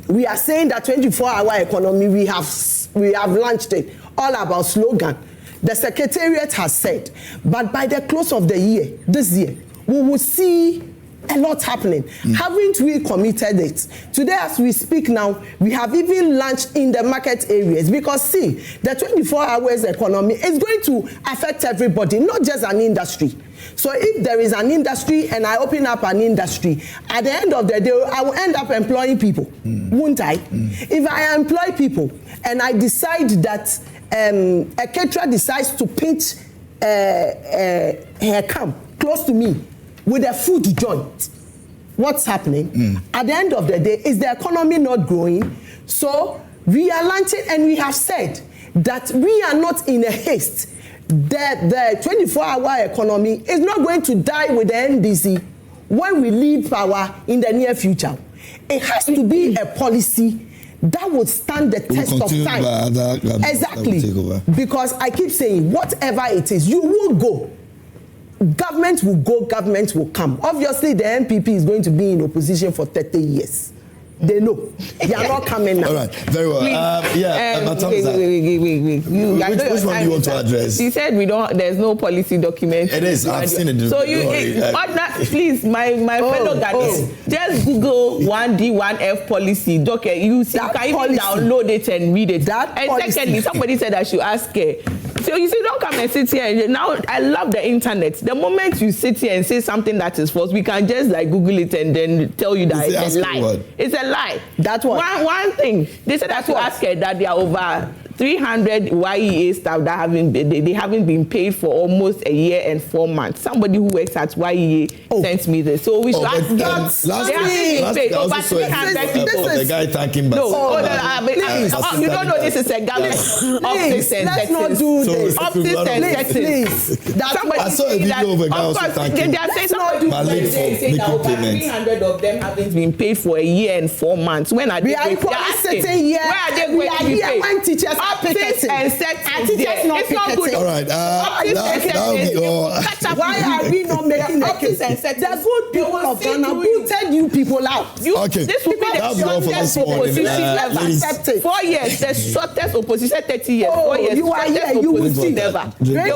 We are saying that 24-hour economy, we have launched it, all about slogan. The Secretariat has said, but by the close of the year, this year, we will see a lot happening. Haven't we committed it? Today, as we speak now, we have even launched in the market areas, because see, the 24 hours economy is going to affect everybody, not just an industry. So if there is an industry and I open up an industry, at the end of the day, I will end up employing people, won't I? If I employ people and I decide that a caterer decides to pitch her camp close to me with a food joint, what's happening? At the end of the day, is the economy not growing? So we are launching, and we have said that we are not in a haste. The 24-hour economy is not going to die with the NDC when we leave power in the near future. It has to be a policy that would stand the test of time. Exactly. Because I keep saying, whatever it is, you will go. Government will go, government will come. Obviously, the NPP is going to be in opposition for 30 years. They know. They are not coming now. All right, very well. Wait. Which one do you want to address? He said there's no policy document. It is. I've seen it. So please, my fellow Ghanaians, just Google 1D, 1F policy document. You can even download it and read it. Secondly, somebody said I should ask her. So you see, don't come and sit here. Now, I love the internet. The moment you sit here and say something that is false, we can just Google it and then tell you that it's a lie. It's a lie. That's what. One thing. They said I have to ask her that there are over 300 YEA staff that they haven't been paid for almost a year and 4 months. Somebody who works at YEA sent me this. So we should ask them. Last week, over 300 people. The guy thanking back. You don't know this is a government office and let's not do this. Office and settings. I saw a video of a guy also thanking. They are saying somebody making payments. 300 of them haven't been paid for a year and 4 months. When are they going to be asking? Where are they going to be paid? When teachers office and settings. It's not good. All right. Why are we not making office and settings? The good people of Ghana booted you people out. Okay. This will be the shortest opposition ever. 4 years. The shortest opposition 30 years. 4 years. You are here. You will see never. That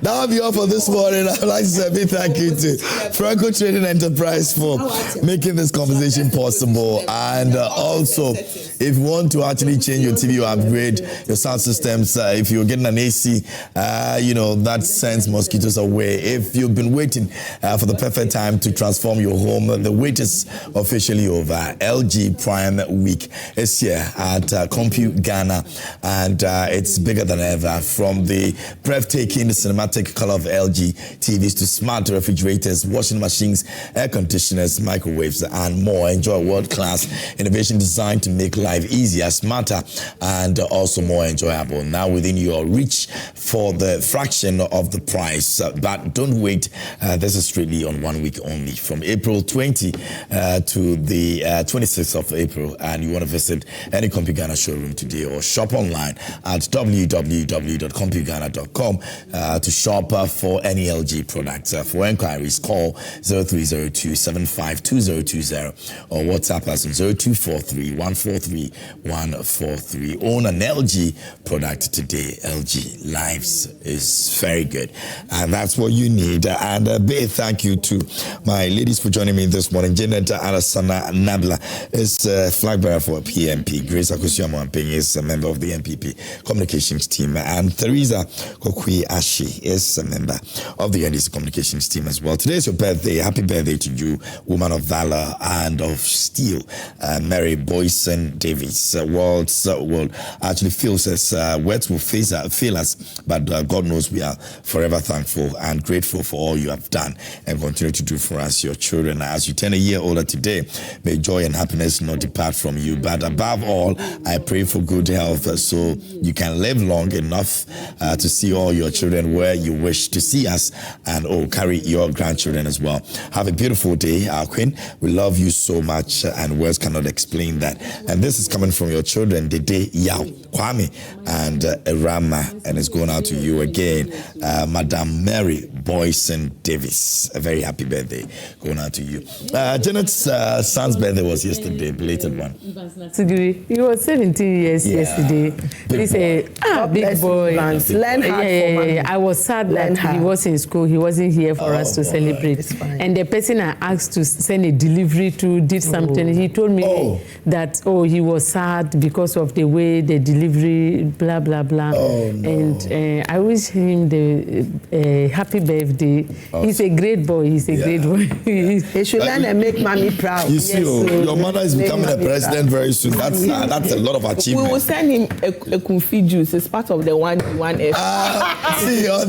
will be all for this morning. I'd like to say a big thank you to Franco Trading Enterprise for making this conversation possible. And also, if you want to actually change your TV or upgrade your sound systems, if you're getting an AC, that sends mosquitoes away. If you've been waiting for the perfect time to transform your home, the wait is officially over. LG Prime Week is here at Compute Ghana, and it's bigger than ever. From the breathtaking cinematic color of LG TVs to smart refrigerators, washing machines, air conditioners, microwaves, and more. Enjoy world-class innovation designed to make life easier, smarter, and also more enjoyable. Now within your reach for the fraction of the price. But don't wait. This is strictly on 1 week only, from April 20 to the 26th of April. And you want to visit any Compute Ghana showroom today or shop online at www.computeghana.com to shop for any LG products. For enquiries, call 0302-752020 or WhatsApp us on 0243-143-143. 0343. Own an LG product today. LG Lives is very good. And that's what you need. And a big thank you to my ladies for joining me this morning. Janet Asana Nabla is flag bearer for PMP. Grace Akusiamoamping is a member of the MPP communications team. And Theresa Kokui Ashi is a member of the NDC communications team as well. Today is your birthday. Happy birthday to you, woman of valor and of steel, Mary Boyson Davis. Words will actually feels as words will fail us, but God knows we are forever thankful and grateful for all you have done and continue to do for us, your children. As you turn a year older today, may joy and happiness not depart from you. But above all, I pray for good health so you can live long enough to see all your children where you wish to see us, and carry your grandchildren as well. Have a beautiful day, our queen. We love you so much, and words cannot explain that. And this is coming from your children, Dede, Yao, Kwame, and Rama, and it's going out to you again, Madam Mary Boyson Davis. A very happy birthday going out to you. Janet's son's birthday was yesterday, belated one. He was 17 years yesterday. He's a big boy. Learn hard. I was sad that he was in school. He wasn't here for us to celebrate. And the person I asked to send a delivery to did something. He told me that he was sad because of the way the delivery, blah blah blah. And I wish him the happy birthday. He's a great boy. He's a great boy. He should learn and make mommy proud. You see, your mother is becoming a president very soon. That's a lot of achievement. We will send him a coffee juice. It's part of the 1F. See you.